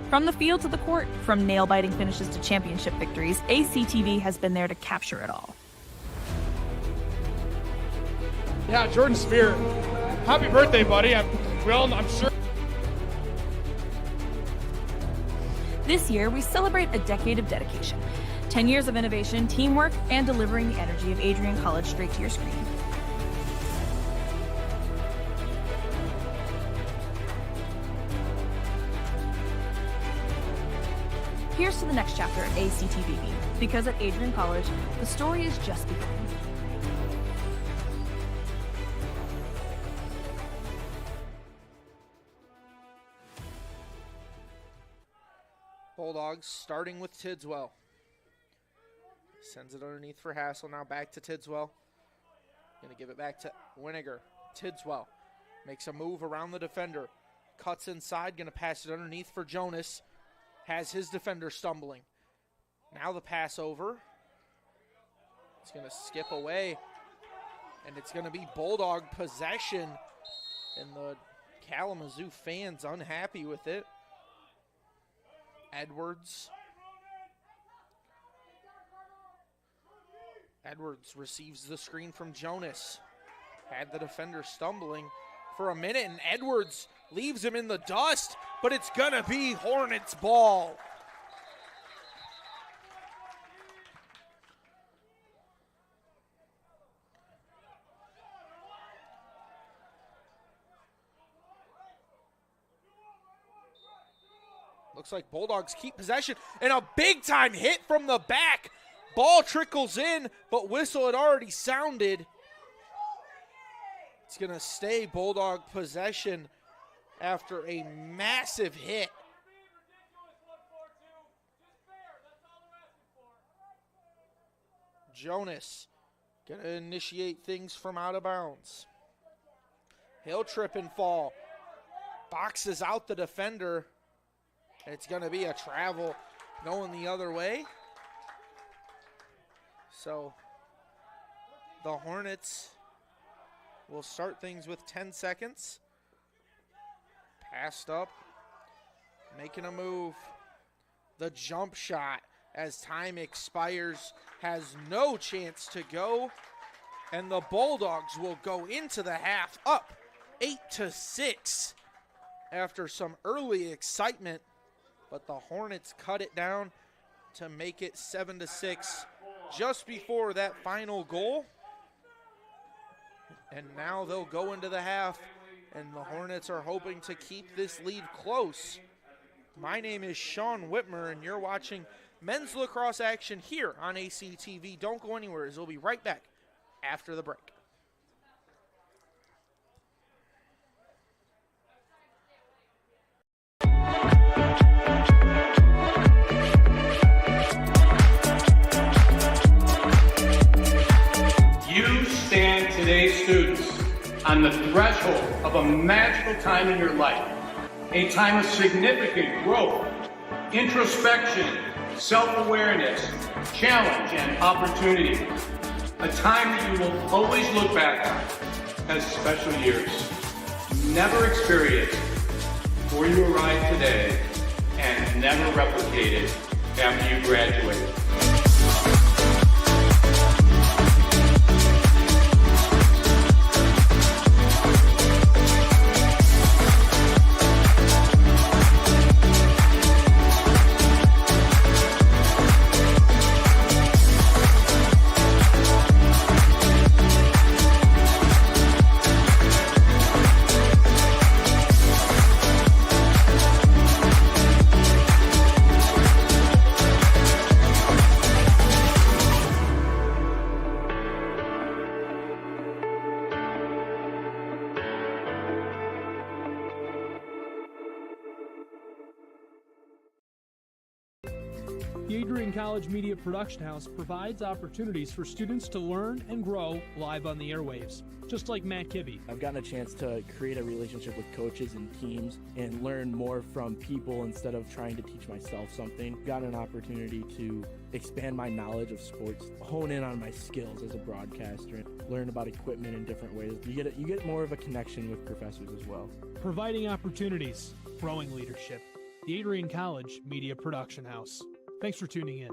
From the field to the court, from nail-biting finishes to championship victories, ACTV has been there to capture it all. Yeah, Jordan Spear. Happy birthday, buddy. I'm sure. This year, we celebrate a decade of dedication, 10 years of innovation, teamwork, and delivering the energy of Adrian College straight to your screen. Here's to the next chapter at ACTV, because at Adrian College, the story is just beginning. Bulldogs starting with Tidswell. Sends it underneath for Hassel. Now back to Tidswell. Going to give it back to Winiger. Tidswell makes a move around the defender. Cuts inside. Going to pass it underneath for Jonas. Has his defender stumbling. Now the pass over. It's going to skip away. And it's going to be Bulldog possession. And the Kalamazoo fans unhappy with it. Edwards receives the screen from Jonas. Had the defender stumbling for a minute, and Edwards leaves him in the dust, but it's gonna be Hornets ball. Looks like Bulldogs keep possession, and a big-time hit from the back. Ball trickles in, but whistle had already sounded. It's going to stay Bulldog possession after a massive hit. Jonas going to initiate things from out of bounds. He'll trip and fall. Boxes out the defender. It's going to be a travel going the other way. So the Hornets will start things with 10 seconds. Passed up. Making a move. The jump shot as time expires has no chance to go. And the Bulldogs will go into the half up 8-6 after some early excitement. But the Hornets cut it down to make it 7-6 just before that final goal. And now they'll go into the half, and the Hornets are hoping to keep this lead close. My name is Sean Whitmer, and you're watching men's lacrosse action here on ACTV. Don't go anywhere, as we'll be right back after the break. You stand today, students, on the threshold of a magical time in your life, a time of significant growth, introspection, self-awareness, challenge, and opportunity. A time that you will always look back on as special years. never experienced before you arrived today and never replicated after you graduate. The Adrian College Media Production House provides opportunities for students to learn and grow live on the airwaves, just like Matt Kibbe. I've gotten a chance to create a relationship with coaches and teams and learn more from people instead of trying to teach myself something. Got an opportunity to expand my knowledge of sports, hone in on my skills as a broadcaster, and learn about equipment in different ways. You get more of a connection with professors as well. Providing opportunities, growing leadership. The Adrian College Media Production House. Thanks for tuning in.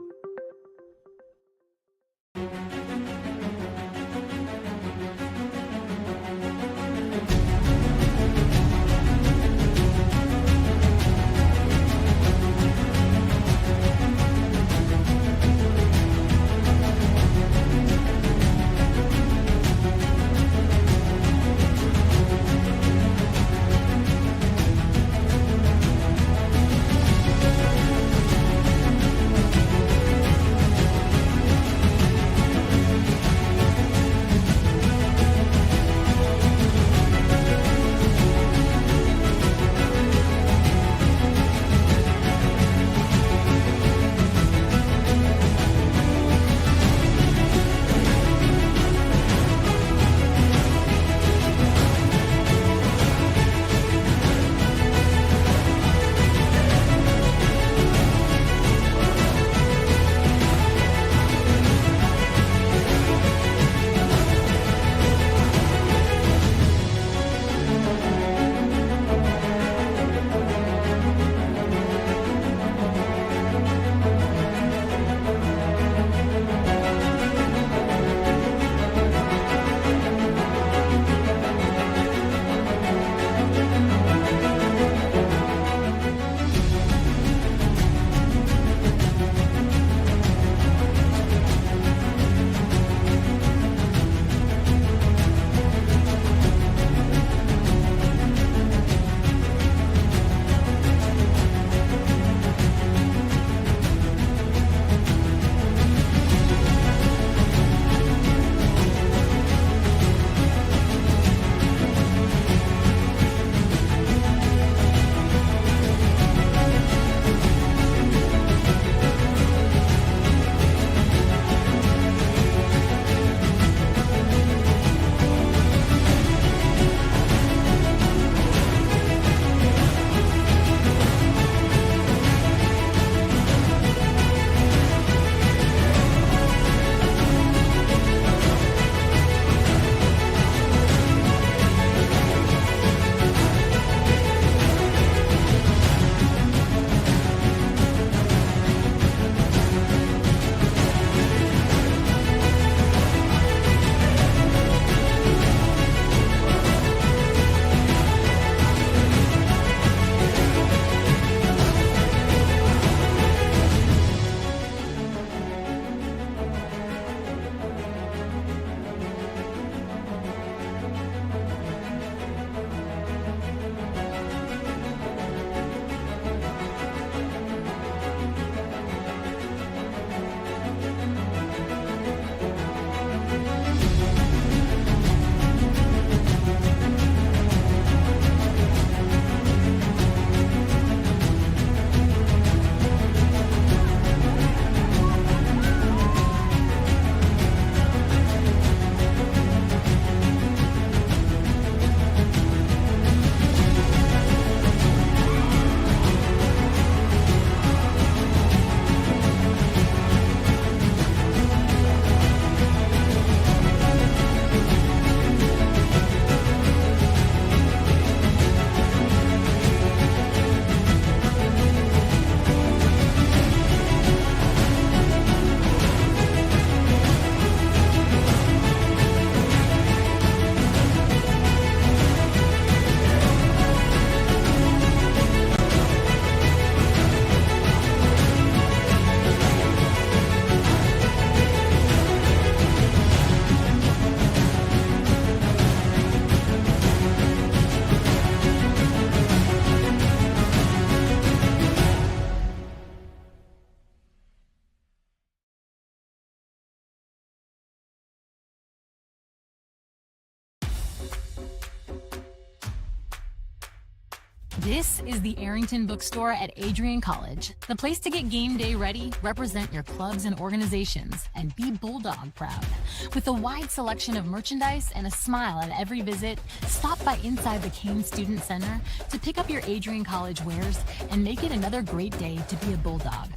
This is the Arrington Bookstore at Adrian College, the place to get game day ready, represent your clubs and organizations, and be Bulldog proud. With a wide selection of merchandise and a smile at every visit, stop by inside the Kane Student Center to pick up your Adrian College wares and make it another great day to be a Bulldog.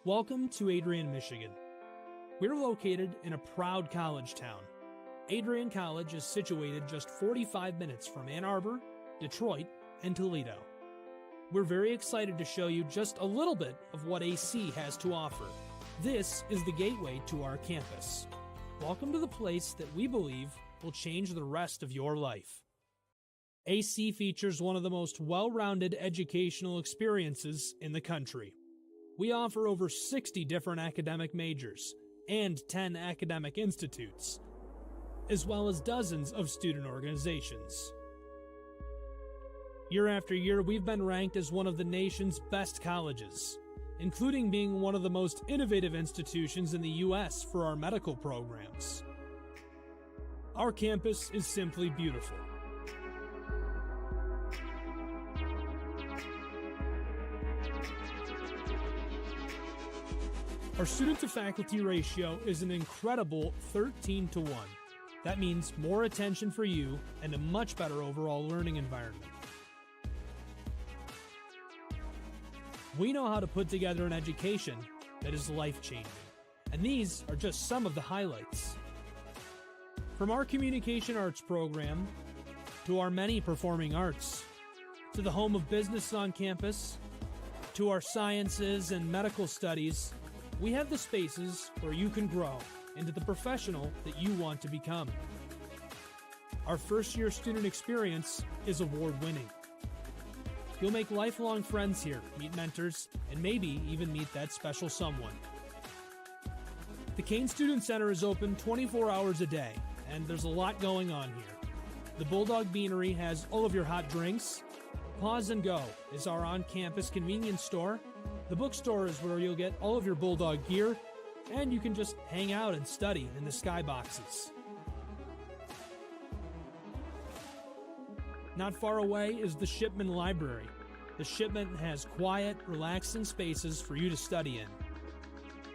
Welcome to Adrian, Michigan. We're located in a proud college town. Adrian College is situated just 45 minutes from Ann Arbor, Detroit, and Toledo. We're very excited to show you just a little bit of what AC has to offer. This is the gateway to our campus. Welcome to the place that we believe will change the rest of your life. AC features one of the most well-rounded educational experiences in the country. We offer over 60 different academic majors and 10 academic institutes, as well as dozens of student organizations. Year after year, we've been ranked as one of the nation's best colleges, including being one of the most innovative institutions in the U.S. for our medical programs. Our campus is simply beautiful. Our student-to-faculty ratio is an incredible 13-to-1. That means more attention for you and a much better overall learning environment. We know how to put together an education that is life-changing, and these are just some of the highlights. From our communication arts program, to our many performing arts, to the home of business on campus, to our sciences and medical studies, we have the spaces where you can grow into the professional that you want to become. Our first-year student experience is award-winning. You'll make lifelong friends here, meet mentors, and maybe even meet that special someone. The Kane Student Center is open 24 hours a day, and there's a lot going on here. The Bulldog Beanery has all of your hot drinks. Pause and Go is our on-campus convenience store. The bookstore is where you'll get all of your Bulldog gear, and you can just hang out and study in the skyboxes. Not far away is the Shipman Library. The Shipman has quiet, relaxing spaces for you to study in.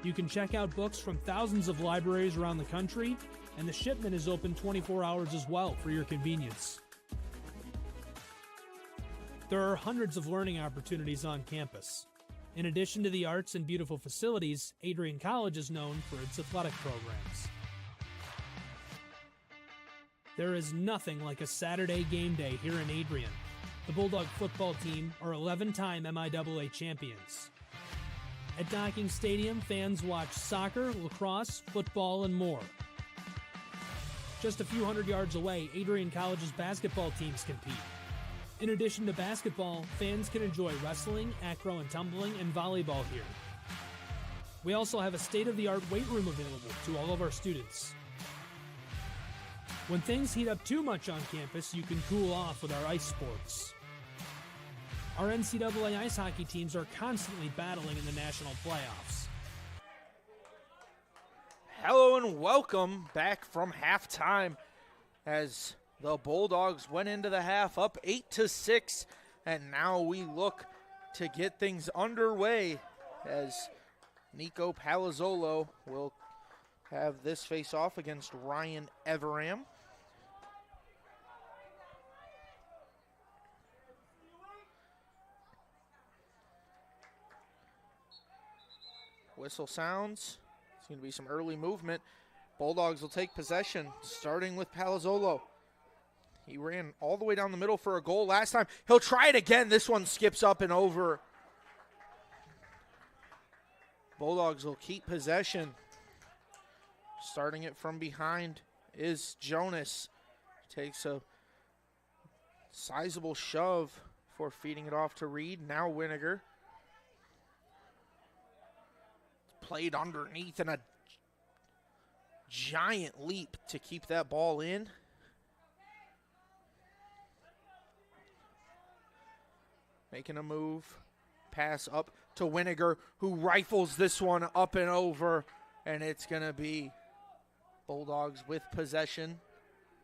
You can check out books from thousands of libraries around the country, and the Shipman is open 24 hours as well for your convenience. There are hundreds of learning opportunities on campus. In addition to the arts and beautiful facilities, Adrian College is known for its athletic programs. There is nothing like a Saturday game day here in Adrian. The Bulldog football team are 11-time MIAA champions. At Docking Stadium, fans watch soccer, lacrosse, football, and more. Just a few hundred yards away, Adrian College's basketball teams compete. In addition to basketball, fans can enjoy wrestling, acro and tumbling, and volleyball here. We also have a state-of-the-art weight room available to all of our students. When things heat up too much on campus, you can cool off with our ice sports. Our NCAA ice hockey teams are constantly battling in the national playoffs. Hello and welcome back from halftime as the Bulldogs went into the half up 8-6, and now we look to get things underway as Nico Palazzolo will have this face-off against Ryan Everam. Whistle sounds. It's going to be some early movement. Bulldogs will take possession, starting with Palazzolo. He ran all the way down the middle for a goal last time. He'll try it again. This one skips up and over. Bulldogs will keep possession. Starting it from behind is Jonas. Takes a sizable shove before feeding it off to Reed. Now Winiger. Played underneath and a giant leap to keep that ball in. Making a move. Pass up to Winiger, who rifles this one up and over, and it's going to be Bulldogs with possession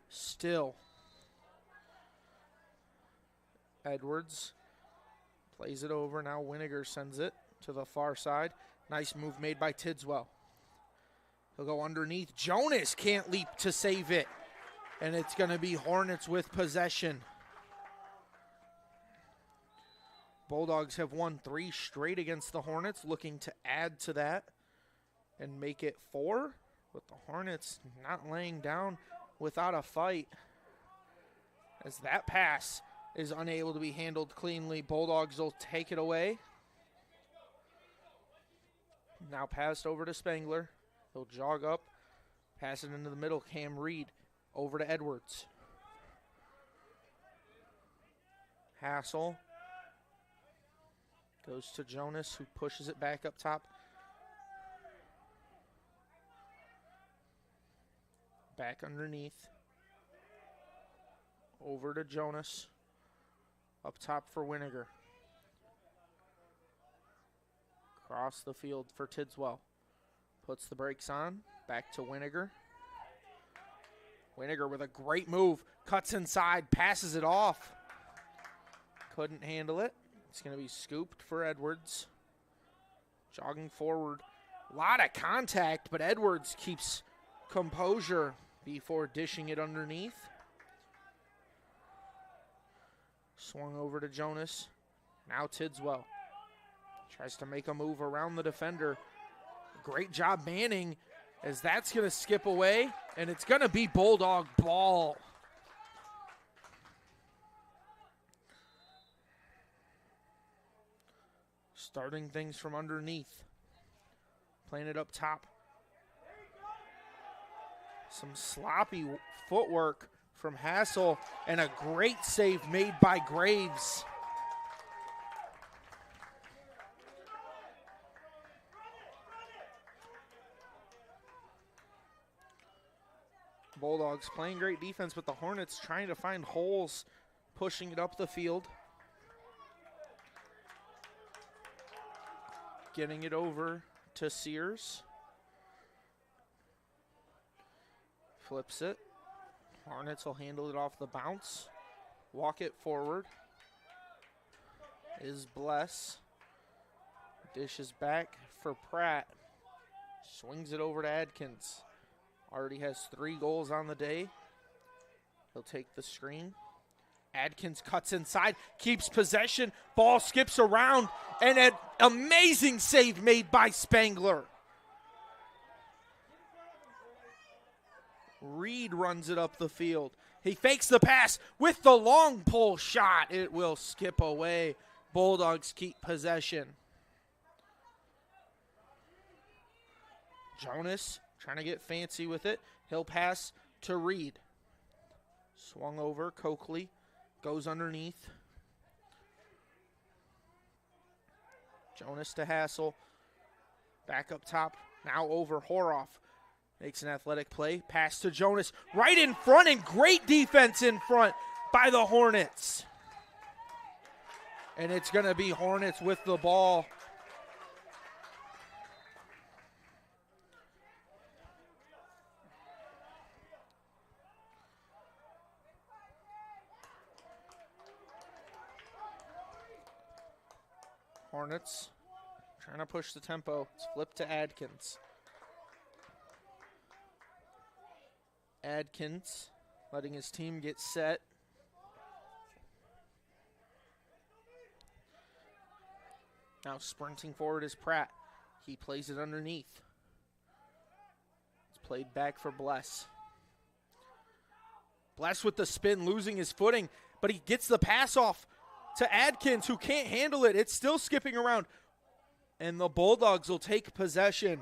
still. Edwards plays it over. Now Winiger sends it to the far side. Nice move made by Tidswell. He'll go underneath. Jonas can't leap to save it. And it's going to be Hornets with possession. Bulldogs have won 3 straight against the Hornets, looking to add to that and make it 4. But the Hornets not laying down without a fight. As that pass is unable to be handled cleanly, Bulldogs will take it away. Now passed over to Spangler. He'll jog up, pass it into the middle. Cam Reed over to Edwards. Hassel goes to Jonas, who pushes it back up top. Back underneath. Over to Jonas. Up top for Winiger. Across the field for Tidswell. Puts the brakes on. Back to Winiger. Winiger with a great move. Cuts inside. Passes it off. Couldn't handle it. It's going to be scooped for Edwards. Jogging forward. A lot of contact, but Edwards keeps composure before dishing it underneath. Swung over to Jonas. Now Tidswell. Tries to make a move around the defender. Great job manning, as that's going to skip away, and it's going to be Bulldog ball. Starting things from underneath. Playing it up top. Some sloppy footwork from Hassel, and a great save made by Graves. Bulldogs playing great defense, but the Hornets trying to find holes, pushing it up the field. Getting it over to Sears. Flips it. Hornets will handle it off the bounce. Walk it forward. Is Bless. Dishes back for Pratt. Swings it over to Adkins. Already has 3 goals on the day. He'll take the screen. Adkins cuts inside, keeps possession. Ball skips around, and an amazing save made by Spangler. Reed runs it up the field. He fakes the pass with the long pull shot. It will skip away. Bulldogs keep possession. Jonas trying to get fancy with it. He'll pass to Reed. Swung over. Coakley goes underneath. Jonas to Hassel. Back up top. Now over Horoff. Makes an athletic play. Pass to Jonas. Right in front, and great defense in front by the Hornets. And it's going to be Hornets with the ball. Hornets trying to push the tempo. It's flipped to Adkins. Adkins letting his team get set. Now sprinting forward is Pratt. He plays it underneath. It's played back for Bless. Bless with the spin, losing his footing, but he gets the pass off to Adkins, who can't handle it. It's still skipping around, and the Bulldogs will take possession.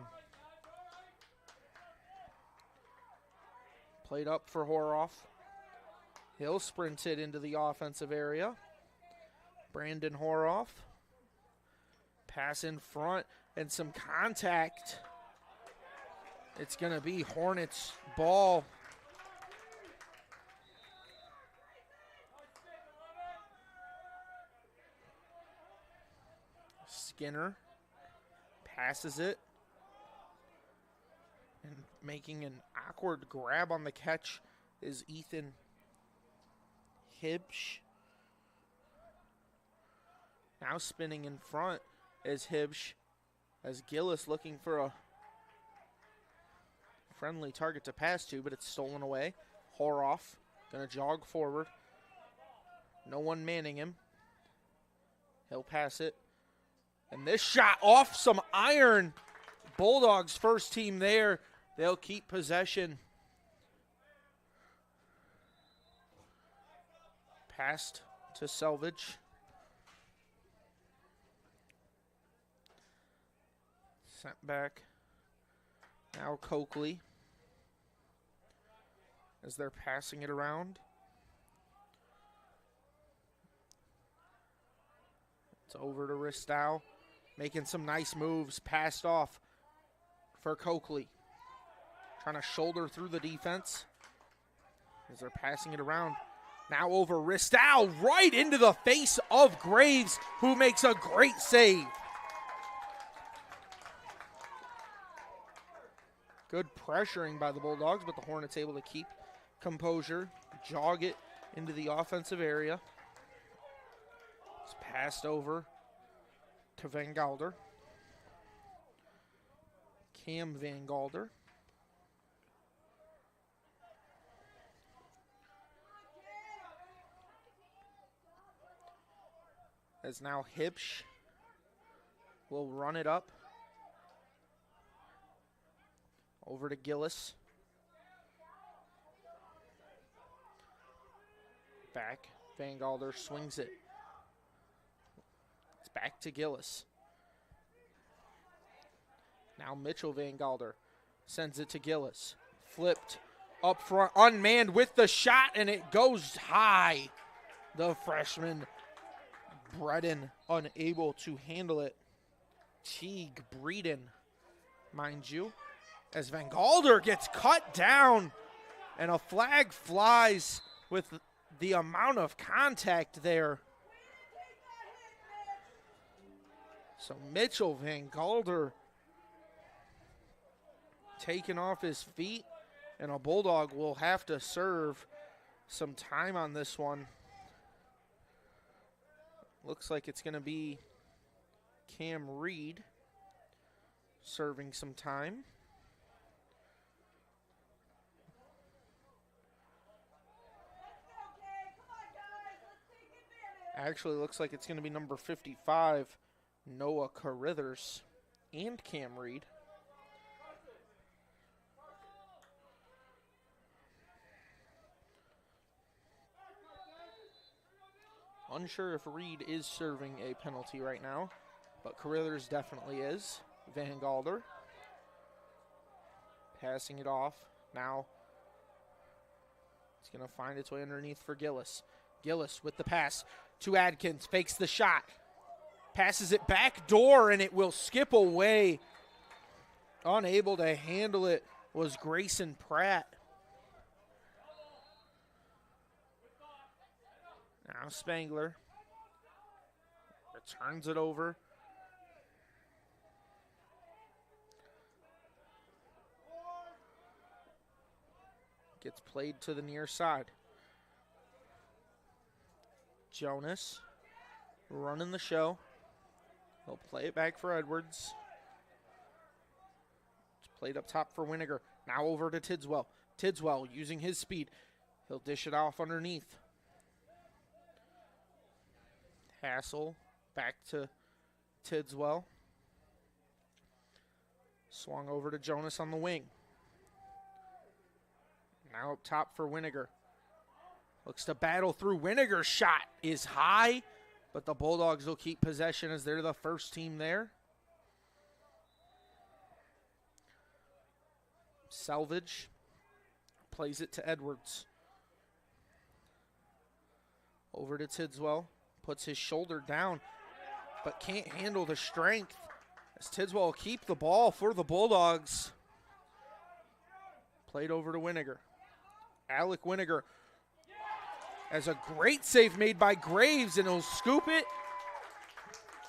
Played up for Horoff. He'll sprint it into the offensive area. Brandon Horoff. Pass in front and some contact. It's going to be Hornets ball. Skinner passes it. And making an awkward grab on the catch is Ethan Hibsch. Now spinning in front is Hibsch, as Gillis looking for a friendly target to pass to, but it's stolen away. Horoff gonna jog forward. No one manning him. He'll pass it. And this shot off some iron. Bulldogs first team there. They'll keep possession. Passed to Selvage. Sent back. Now Coakley. As they're passing it around. It's over to Ristow. Making some nice moves. Passed off for Coakley. Trying to shoulder through the defense. As they're passing it around. Now over Ristow. Right into the face of Graves, who makes a great save. Good pressuring by the Bulldogs, but the Hornets able to keep composure. Jog it into the offensive area. It's passed over to Van Galder. Cam Van Galder. As now Hibsch will run it up. Over to Gillis. Back. Van Galder swings it. It's back to Gillis. Now Mitchell Van Galder sends it to Gillis. Flipped up front, unmanned with the shot, and it goes high. The freshman Breeden unable to handle it. Teague Breeden, mind you. As Van Galder gets cut down, and a flag flies with the amount of contact there. So Mitchell Van Galder taken off his feet, and a Bulldog will have to serve some time on this one. Looks like it's going to be Cam Reed serving some time. Actually, looks like it's going to be number 55, Noah Carithers, and Cam Reed. Unsure if Reed is serving a penalty right now, but Carithers definitely is. Van Galder passing it off. Now it's going to find its way underneath for Gillis. Gillis with the pass to Adkins, fakes the shot, passes it back door, and it will skip away. Unable to handle it was Grayson Pratt. Now Spangler returns it over. Gets played to the near side. Jonas running the show. He'll play it back for Edwards. It's played up top for Winiger. Now over to Tidswell. Tidswell using his speed. He'll dish it off underneath. Hassel back to Tidswell. Swung over to Jonas on the wing. Now up top for Winiger. Looks to battle through. Winiger's shot is high, but the Bulldogs will keep possession as they're the first team there. Selvage plays it to Edwards. Over to Tidswell. Puts his shoulder down, but can't handle the strength. As Tidswell will keep the ball for the Bulldogs. Played over to Winiger. Alec Winiger has a great save made by Graves, and he'll scoop it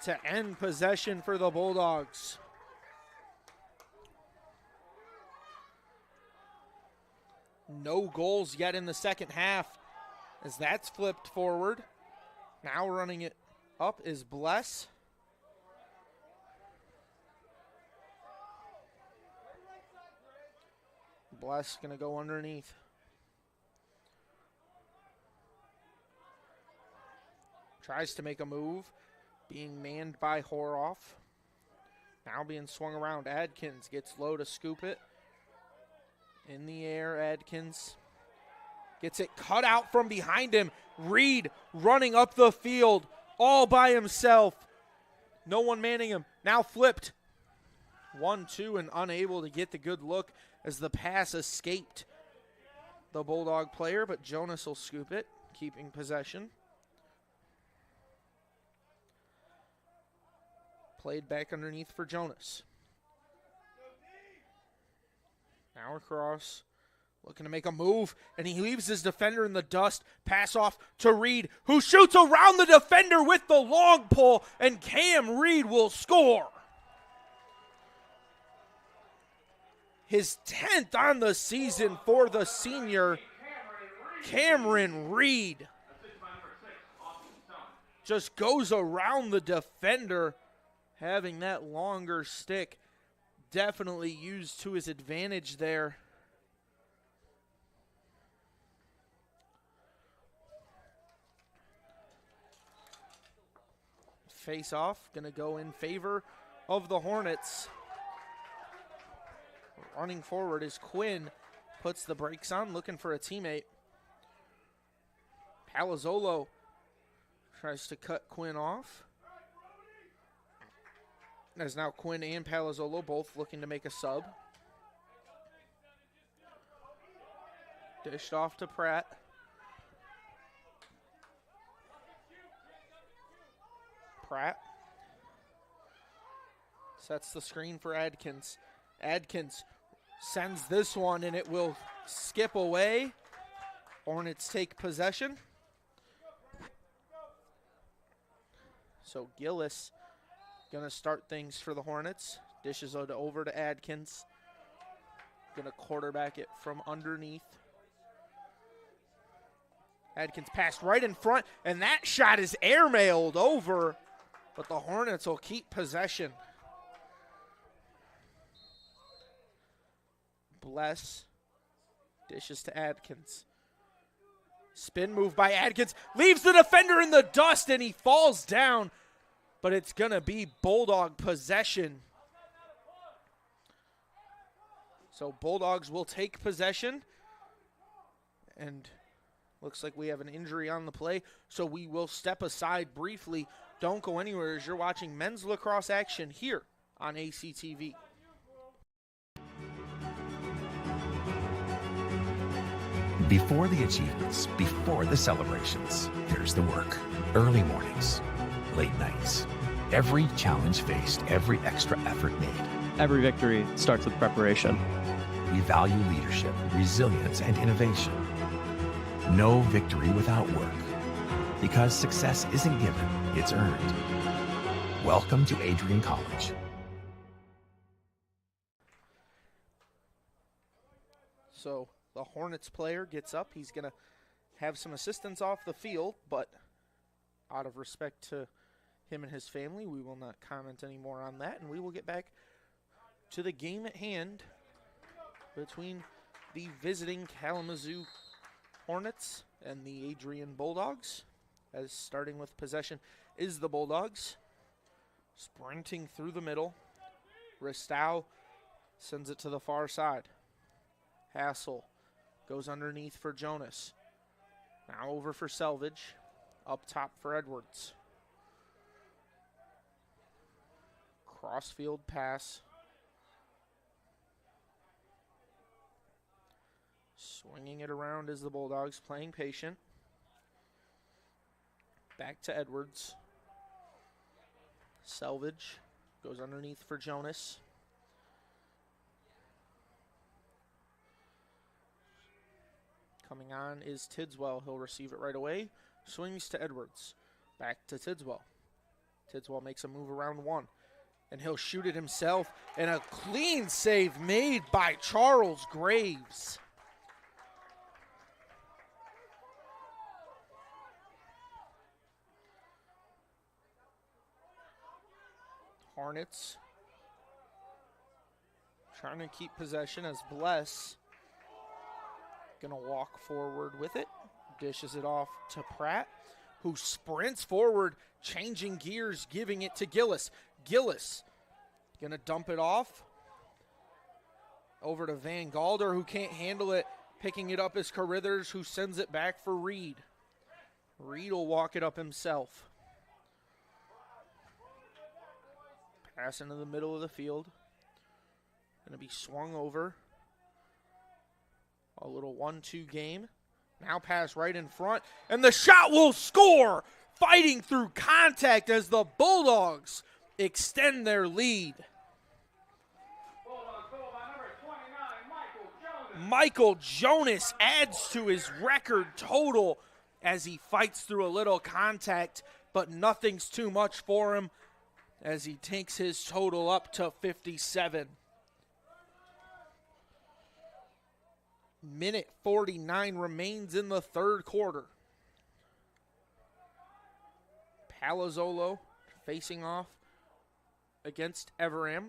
to end possession for the Bulldogs. No goals yet in the second half as that's flipped forward. Now running it up is Bless. Bless going to go underneath. Tries to make a move. Being manned by Horoff. Now being swung around. Adkins gets low to scoop it. In the air, Adkins gets it cut out from behind him. Reed running up the field all by himself. No one manning him. Now flipped. 1-2 and unable to get the good look as the pass escaped the Bulldog player, but Jonas will scoop it, keeping possession. Played back underneath for Jonas. Now across, looking to make a move, and he leaves his defender in the dust. Pass off to Reed, who shoots around the defender with the long pull, and Cam Reed will score. His 10th on the season for the senior, Cameron Reed. Just goes around the defender, having that longer stick definitely used to his advantage there. Face off, gonna go in favor of the Hornets. Running forward is Quinn, puts the brakes on, looking for a teammate. Palazzolo tries to cut Quinn off. As now Quinn and Palazzolo both looking to make a sub. Dished off to Pratt. Pratt sets the screen for Adkins. Adkins sends this one, and it will skip away. Hornets take possession. So Gillis going to start things for the Hornets. Dishes it over to Adkins. Going to quarterback it from underneath. Adkins passed right in front, and that shot is airmailed over, but the Hornets will keep possession. Bless dishes to Adkins. Spin move by Adkins. Leaves the defender in the dust, and he falls down. But it's going to be Bulldog possession. So Bulldogs will take possession. And looks like we have an injury on the play. So we will step aside briefly. Don't go anywhere as you're watching men's lacrosse action here on ACTV. Before the achievements, before the celebrations, there's the work. Early mornings, late nights. Every challenge faced, every extra effort made. Every victory starts with preparation. We value leadership, resilience, and innovation. No victory without work. Because success isn't given, it's earned. Welcome to Adrian College. So the Hornets player gets up. He's going to have some assistance off the field, but out of respect to him and his family, we will not comment any more on that, and we will get back to the game at hand between the visiting Kalamazoo Hornets and the Adrian Bulldogs, as starting with possession is the Bulldogs. Sprinting through the middle. Ristow sends it to the far side. Hassel goes underneath for Jonas. Now over for Selvage. Up top for Edwards. Crossfield pass. Swinging it around is the Bulldogs, playing patient. Back to Edwards. Selvage goes underneath for Jonas. Coming on is Tidswell. He'll receive it right away. Swings to Edwards. Back to Tidswell. Tidswell makes a move around one. And he'll shoot it himself. And a clean save made by Charles Graves. Hornets trying to keep possession as Bless gonna walk forward with it. Dishes it off to Pratt, who sprints forward, changing gears, giving it to Gillis. Gillis gonna dump it off over to Van Galder, who can't handle it. Picking it up is Carithers, who sends it back for Reed. Reed will walk it up himself. Pass into the middle of the field. Gonna be swung over. A little 1-2 game. Now pass right in front, and the shot will score! Fighting through contact as the Bulldogs extend their lead. Michael Jonas adds to his record total as he fights through a little contact, but nothing's too much for him as he takes his total up to 57. Minute 49 remains in the third quarter. Palazzolo facing off against Everham.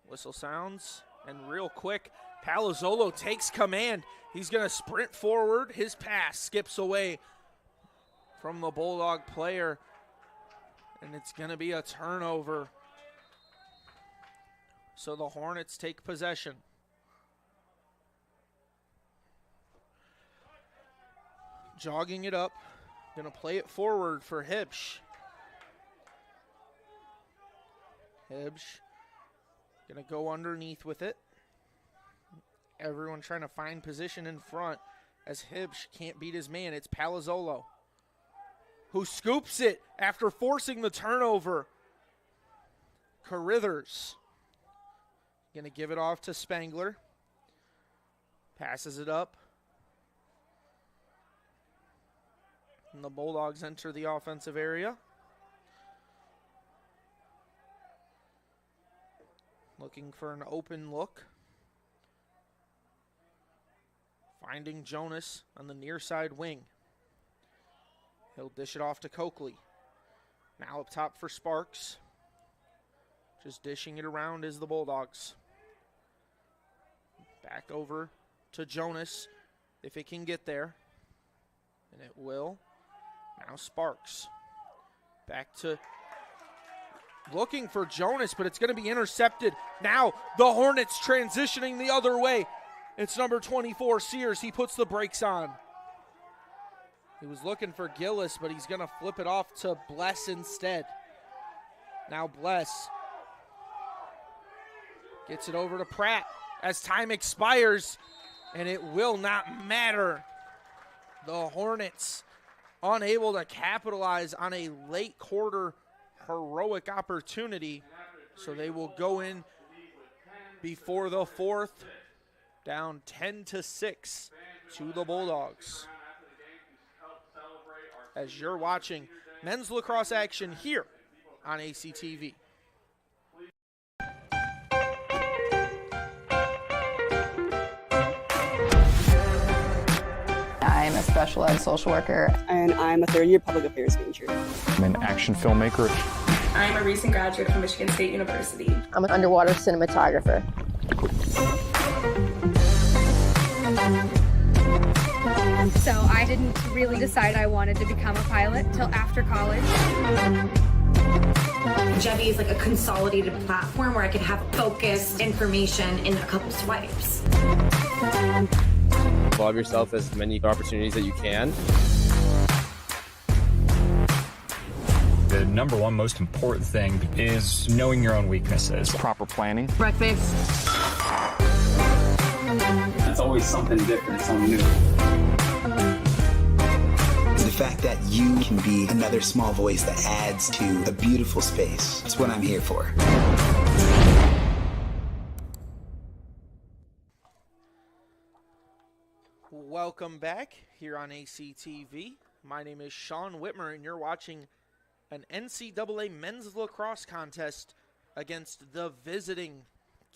Whistle sounds, and real quick, Palazzolo takes command. He's going to sprint forward. His pass skips away from the Bulldog player, and it's going to be a turnover. So the Hornets take possession. Jogging it up. Going to play it forward for Hibsch. Hibsch going to go underneath with it. Everyone trying to find position in front as Hibsch can't beat his man. It's Palazzolo who scoops it after forcing the turnover. Carithers going to give it off to Spangler. Passes it up. And the Bulldogs enter the offensive area. Looking for an open look. Finding Jonas on the near side wing. He'll dish it off to Coakley. Now up top for Sparks. Just dishing it around is the Bulldogs. Back over to Jonas if it can get there. And it will. Now Sparks. Back to looking for Jonas, but it's going to be intercepted. Now the Hornets transitioning the other way. It's number 24, Sears. He puts the brakes on. He was looking for Gillis, but he's going to flip it off to Bless instead. Now Bless gets it over to Pratt as time expires, and it will not matter. The Hornets unable to capitalize on a late quarter heroic opportunity, so they will go in before the fourth, down 10-6 to the Bulldogs. As you're watching men's lacrosse action here on ACTV. I'm a special ed social worker. And I'm a third-year public affairs major. I'm an action filmmaker. I'm a recent graduate from Michigan State University. I'm an underwater cinematographer. So I didn't really decide I wanted to become a pilot till after college. Jevy is like a consolidated platform where I could have focused information in a couple swipes. Involve yourself as many opportunities that you can. The number one most important thing is knowing your own weaknesses. Proper planning. Breakfast. It's always something different, something new. The fact that you can be another small voice that adds to a beautiful space. That's what I'm here for. Welcome back here on ACTV. My name is Sean Whitmer, and you're watching an NCAA men's lacrosse contest against the visiting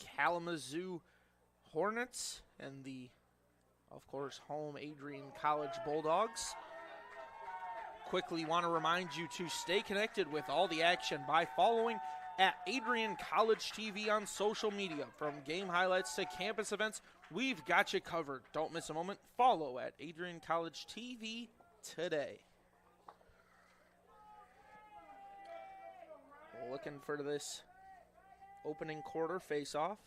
Kalamazoo Hornets and the, of course, home Adrian College Bulldogs. Quickly want to remind you to stay connected with all the action by following at Adrian College TV on social media. From game highlights to campus events, we've got you covered. Don't miss a moment. Follow at Adrian College TV today. Looking for this opening quarter face-off,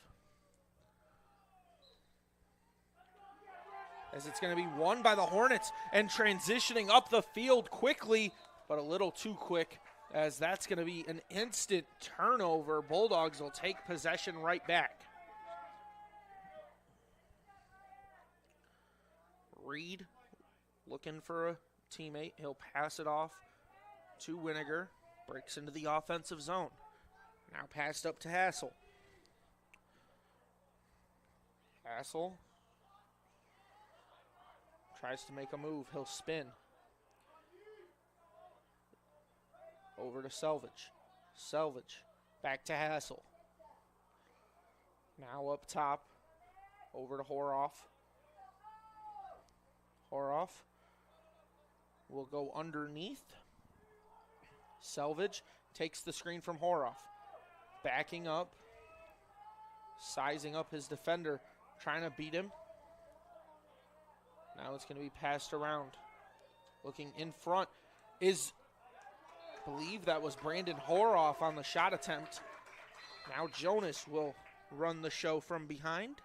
as it's going to be won by the Hornets and transitioning up the field quickly, but a little too quick, as that's going to be an instant turnover. Bulldogs will take possession right back. Reed looking for a teammate. He'll pass it off to Winiger. Breaks into the offensive zone. Now passed up to Hassel. Hassel tries to make a move. He'll spin. Over to Selvage. Selvage back to Hassel. Now up top. Over to Horoff. Horoff will go underneath. Selvage takes the screen from Horoff. Backing up. Sizing up his defender. Trying to beat him. Now it's going to be passed around. Looking in front is, I believe that was Brandon Horoff on the shot attempt. Now Jonas will run the show from behind.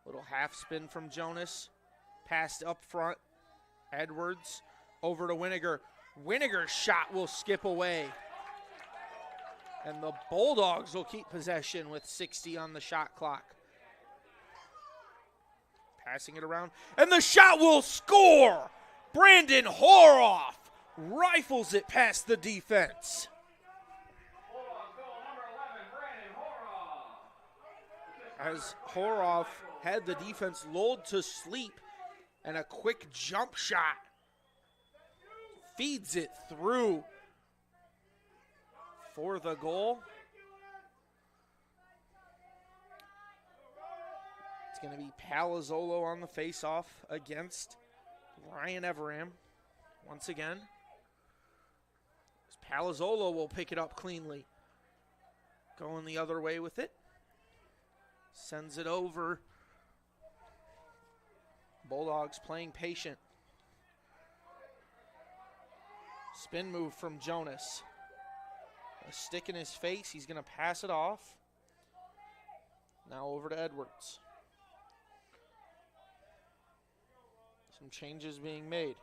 Little half spin from Jonas. Passed up front. Edwards over to Winiger. Winiger's shot will skip away. And the Bulldogs will keep possession with 60 on the shot clock. Passing it around. And the shot will score! Brandon Horoff rifles it past the defense. As Horoff had the defense lulled to sleep, and a quick jump shot feeds it through for the goal. It's going to be Palazzolo on the faceoff against Ryan Everam once again. Palazzolo will pick it up cleanly. Going the other way with it. Sends it over. Bulldogs playing patient. Spin move from Jonas. A stick in his face. He's going to pass it off. Now over to Edwards. Some changes being made.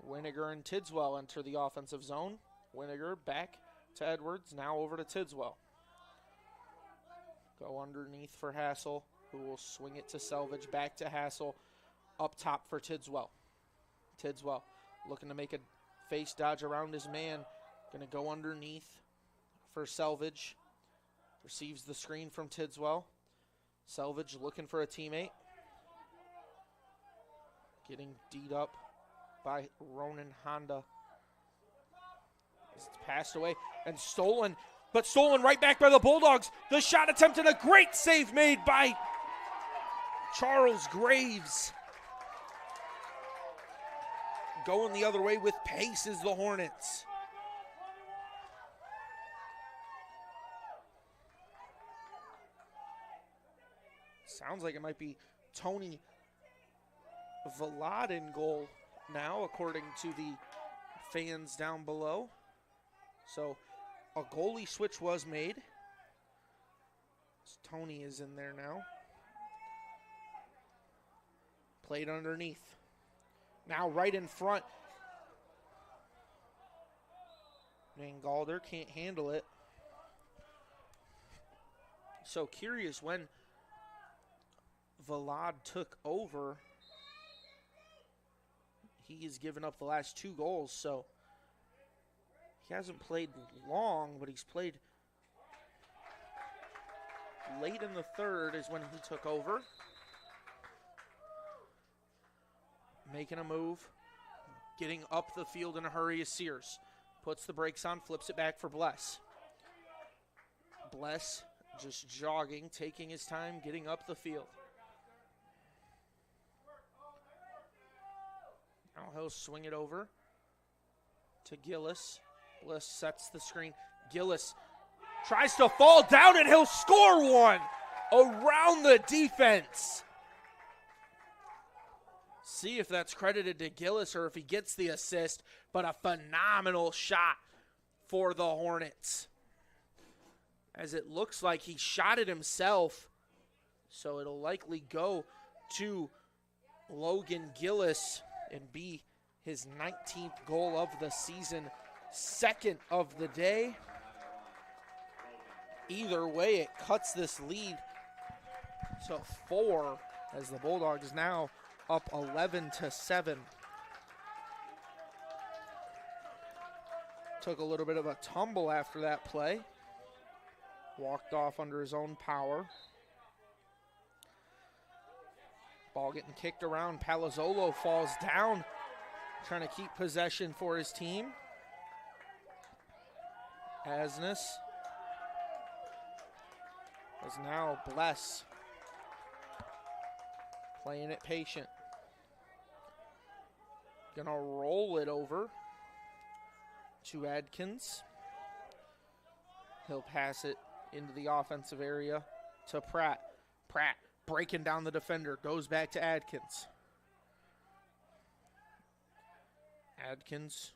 Winiger and Tidswell enter the offensive zone. Winiger back to Edwards. Now over to Tidswell. Go underneath for Hassel, who will swing it to Selvage. Back to Hassel. Up top for Tidswell. Tidswell looking to make a face dodge around his man. Going to go underneath for Selvage. Receives the screen from Tidswell. Selvage looking for a teammate. Getting D'd up by Ronan Honda. It's passed away and stolen, but stolen right back by the Bulldogs. The shot attempt and a great save made by Charles Graves. Going the other way with pace is the Hornets. Sounds like it might be Tony Vlad in goal now, according to the fans down below. So a goalie switch was made. Tony is in there now. Played underneath. Now right in front. Van Galder can't handle it. So curious, when Vlad took over, he has given up the last 2 goals, so he hasn't played long, but he's played late in the third is when he took over. Making a move, getting up the field in a hurry is Sears. Puts the brakes on, flips it back for Bless. Bless just jogging, taking his time, getting up the field. Now he'll swing it over to Gillis. Bliss sets the screen. Gillis tries to fall down, and he'll score one around the defense. See if that's credited to Gillis or if he gets the assist, but a phenomenal shot for the Hornets. As it looks like he shot it himself, so it'll likely go to Logan Gillis and be his 19th goal of the season, second of the day. Either way, it cuts this lead to 4 as the Bulldogs now up 11-7. Took a little bit of a tumble after that play. Walked off under his own power. Ball getting kicked around. Palazzolo falls down, trying to keep possession for his team. Asness is now Bless. Playing it patient. Gonna roll it over to Adkins. He'll pass it into the offensive area to Pratt. Pratt breaking down the defender, goes back to Adkins. Adkins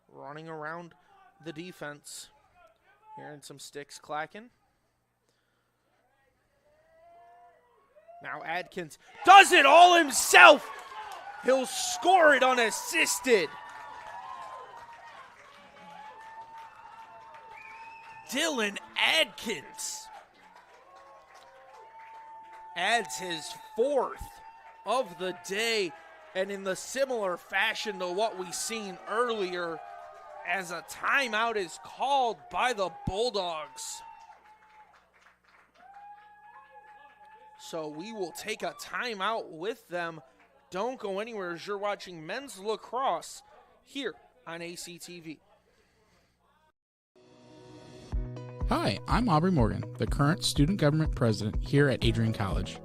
running around the defense. Hearing some sticks clacking. Now Adkins does it all himself. He'll score it unassisted. Dylan Adkins adds his 4th of the day, and in the similar fashion to what we seen earlier, as a timeout is called by the Bulldogs. So we will take a timeout with them. Don't go anywhere as you're watching men's lacrosse here on ACTV. Hi, I'm Aubrey Morgan, the current student government president here at Adrian College.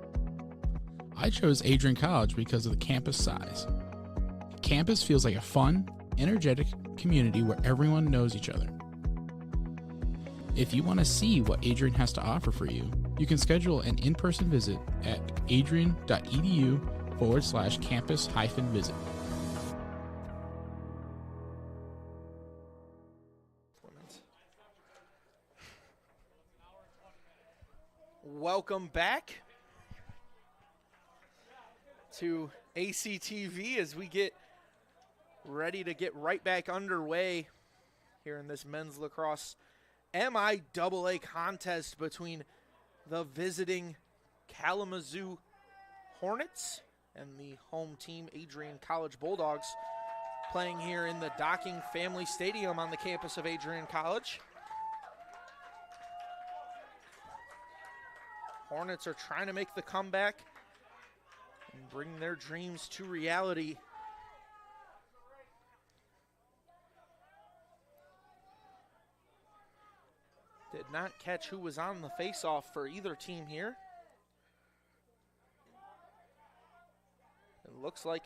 I chose Adrian College because of the campus size. Campus feels like a fun, energetic community where everyone knows each other. If you want to see what Adrian has to offer for you, you can schedule an in-person visit at adrian.edu/campus-visit. Welcome back to ACTV as we get ready to get right back underway here in this men's lacrosse MIAA contest between the visiting Kalamazoo Hornets and the home team Adrian College Bulldogs, playing here in the Docking Family Stadium on the campus of Adrian College. Hornets are trying to make the comeback and bring their dreams to reality. Did not catch who was on the face-off for either team here. It looks like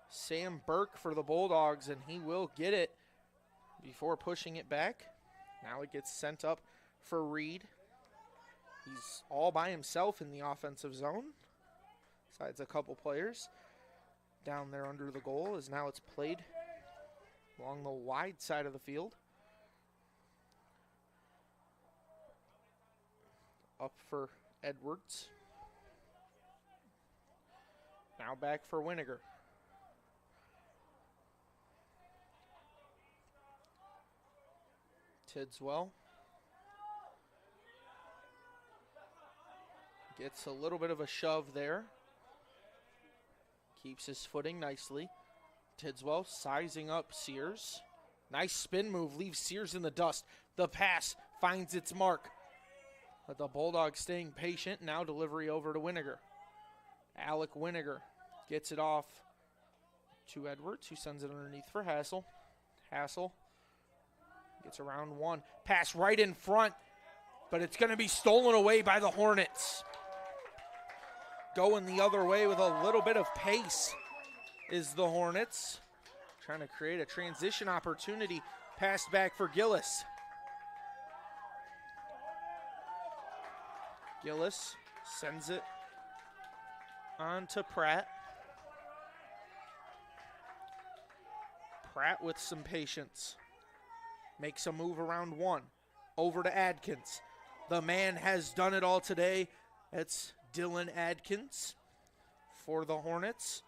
Sam Burke for the Bulldogs, and he will get it before pushing it back. Now it gets sent up for Reed. He's all by himself in the offensive zone, besides a couple players. Down there under the goal as now it's played along the wide side of the field. Up for Edwards. Now back for Winiger. Tidswell. Gets a little bit of a shove there. Keeps his footing nicely. Tidswell sizing up Sears. Nice spin move, leaves Sears in the dust. The pass finds its mark. But the Bulldogs staying patient. Now delivery over to Winiger. Alec Winiger gets it off to Edwards, who sends it underneath for Hassel. Hassel gets around one. Pass right in front, but it's going to be stolen away by the Hornets. Going the other way with a little bit of pace is the Hornets. trying to create a transition opportunity. Passed back for Gillis. Gillis sends it on to Pratt. Pratt with some patience. Makes a move around one. Over to Adkins. The man has done it all today. It's Dylan Adkins for the Hornets.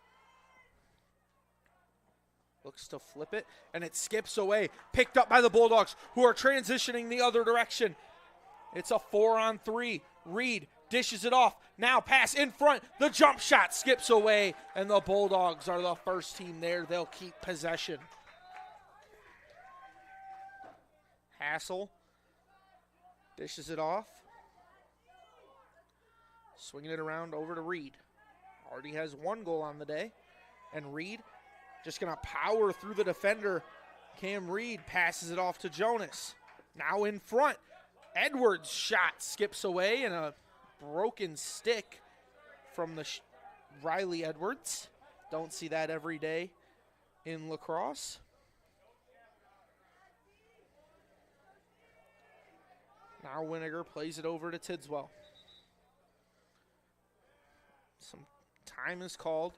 Looks to flip it, and it skips away. Picked up by the Bulldogs, who are transitioning the other direction. It's a 4-on-3. Reed dishes it off. Now pass in front. The jump shot skips away, and the Bulldogs are the first team there. They'll keep possession. Hassel dishes it off. Swinging it around over to Reed. Already has 1 goal on the day. And Reed just going to power through the defender. Cam Reed passes it off to Jonas. Now in front. Edwards' shot skips away, and a broken stick from the Riley Edwards. Don't see that every day in lacrosse. Now Winiger plays it over to Tidswell. Some time is called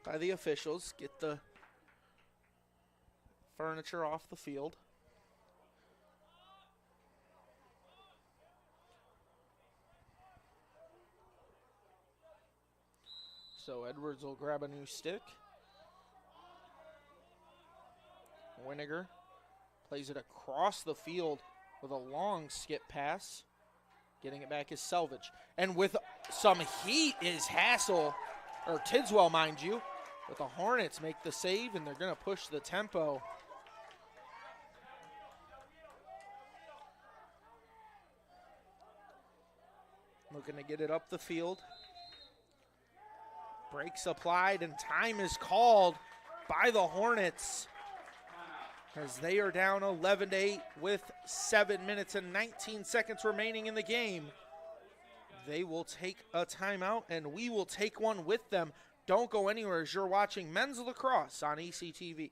by the officials. Get the furniture off the field. So Edwards will grab a new stick. Winiger plays it across the field with a long skip pass. Getting it back is Selvage. And with some heat is Hassel, or Tidswell, mind you. But the Hornets make the save, and they're going to push the tempo. Looking to get it up the field. Breaks applied, and time is called by the Hornets as they are down 11-8 with 7 minutes and 19 seconds remaining in the game. They will take a timeout, and we will take one with them. Don't go anywhere as you're watching men's lacrosse on ECTV.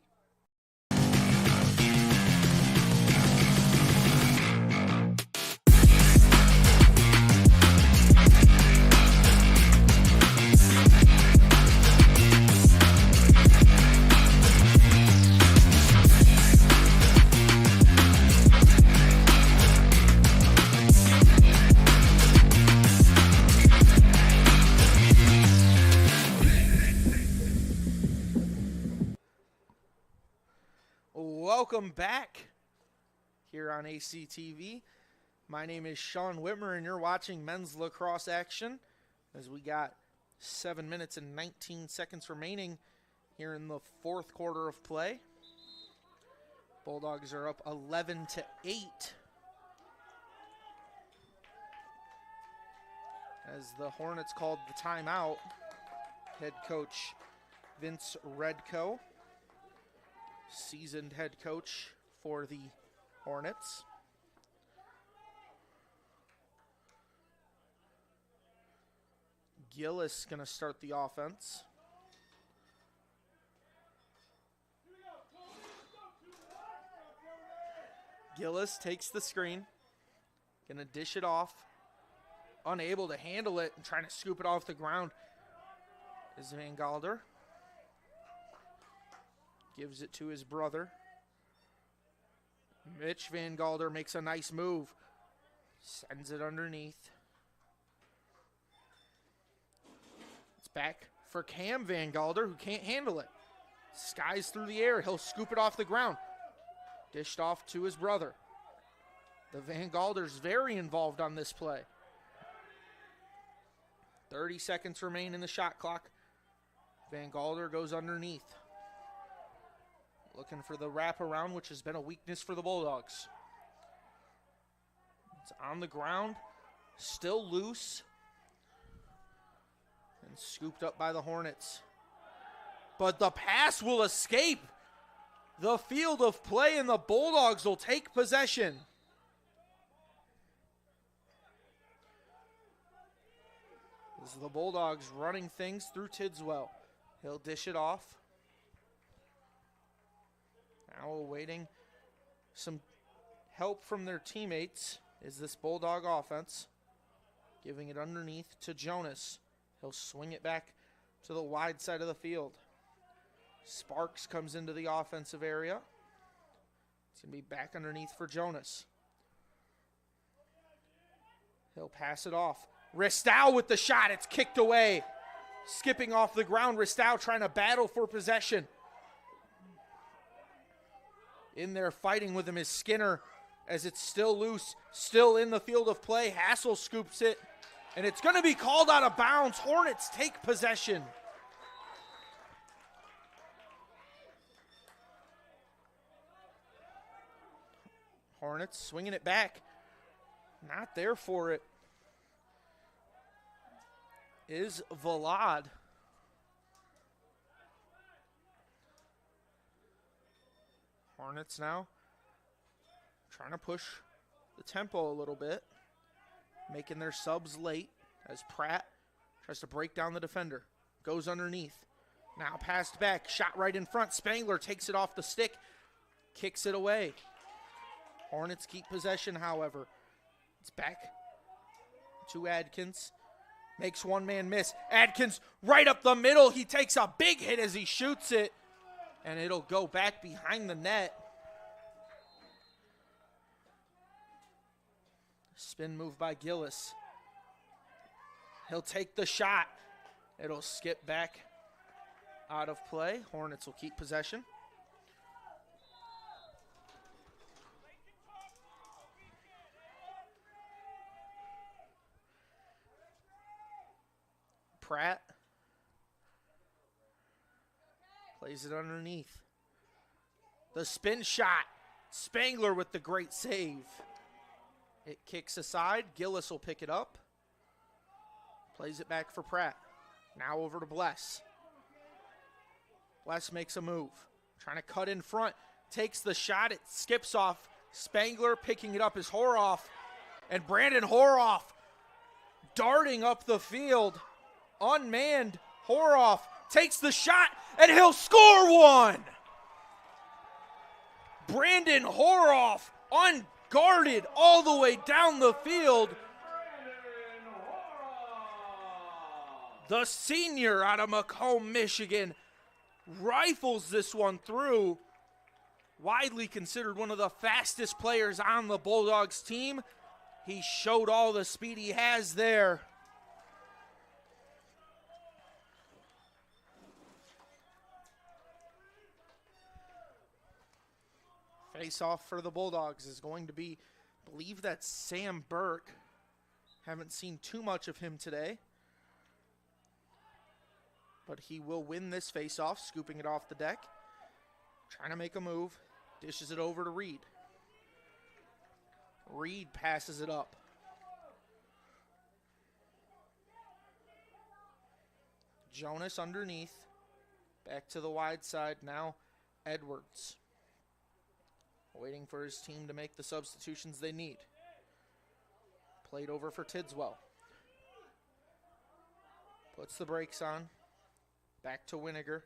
Welcome back here on ACTV. My name is Sean Whitmer, and you're watching men's lacrosse action as we got 7 minutes and 19 seconds remaining here in the fourth quarter of play. Bulldogs are up 11-8. As the Hornets called the timeout, head coach Vince Redco, seasoned head coach for the Hornets. Gillis going to start the offense. Gillis takes the screen, going to dish it off. Unable to handle it and trying to scoop it off the ground is Van Galder. Gives it to his brother. Mitch Van Galder makes a nice move. Sends it underneath. It's back for Cam Van Galder, who can't handle it. Skies through the air. He'll scoop it off the ground. Dished off to his brother. The Van Galders very involved on this play. 30 seconds remain in the shot clock. Van Galder goes underneath. Looking for the wraparound, which has been a weakness for the Bulldogs. It's on the ground, still loose, and scooped up by the Hornets. But the pass will escape the field of play, and the Bulldogs will take possession. This is the Bulldogs running things through Tidswell. He'll dish it off. Now awaiting some help from their teammates is this Bulldog offense. Giving it underneath to Jonas. He'll swing it back to the wide side of the field. Sparks comes into the offensive area. It's going to be back underneath for Jonas. He'll pass it off. Ristow with the shot. It's kicked away. Skipping off the ground. Ristow trying to battle for possession. In there fighting with him is Skinner as it's still loose. Still in the field of play. Hassel scoops it. And it's going to be called out of bounds. Hornets take possession. Hornets swinging it back. Not there for it is Vlad. Hornets now trying to push the tempo a little bit, making their subs late as Pratt tries to break down the defender. Goes underneath. Now passed back, shot right in front. Spangler takes it off the stick, kicks it away. Hornets keep possession, however. It's back to Adkins. Makes one man miss. Adkins right up the middle. He takes a big hit as he shoots it. And it'll go back behind the net. Spin move by Gillis. He'll take the shot. It'll skip back out of play. Hornets will keep possession. Pratt plays it underneath. The spin shot. Spangler with the great save. It kicks aside. Gillis will pick it up. Plays it back for Pratt. Now over to Bless. Bless makes a move. Trying to cut in front. Takes the shot. It skips off. Spangler picking it up is Horoff. And Brandon Horoff darting up the field. Unmanned. Horoff takes the shot, and he'll score one. Brandon Horoff, unguarded all the way down the field. The senior out of Macomb, Michigan, rifles this one through. Widely considered one of the fastest players on the Bulldogs team. He showed all the speed he has there. Face-off for the Bulldogs is going to be, I believe that's Sam Burke. Haven't seen too much of him today. But he will win this face-off, scooping it off the deck. Trying to make a move. Dishes it over to Reed. Reed passes it up. Jonas underneath. Back to the wide side. Now Edwards. Waiting for his team to make the substitutions they need. Played over for Tidswell. Puts the brakes on. Back to Winiger.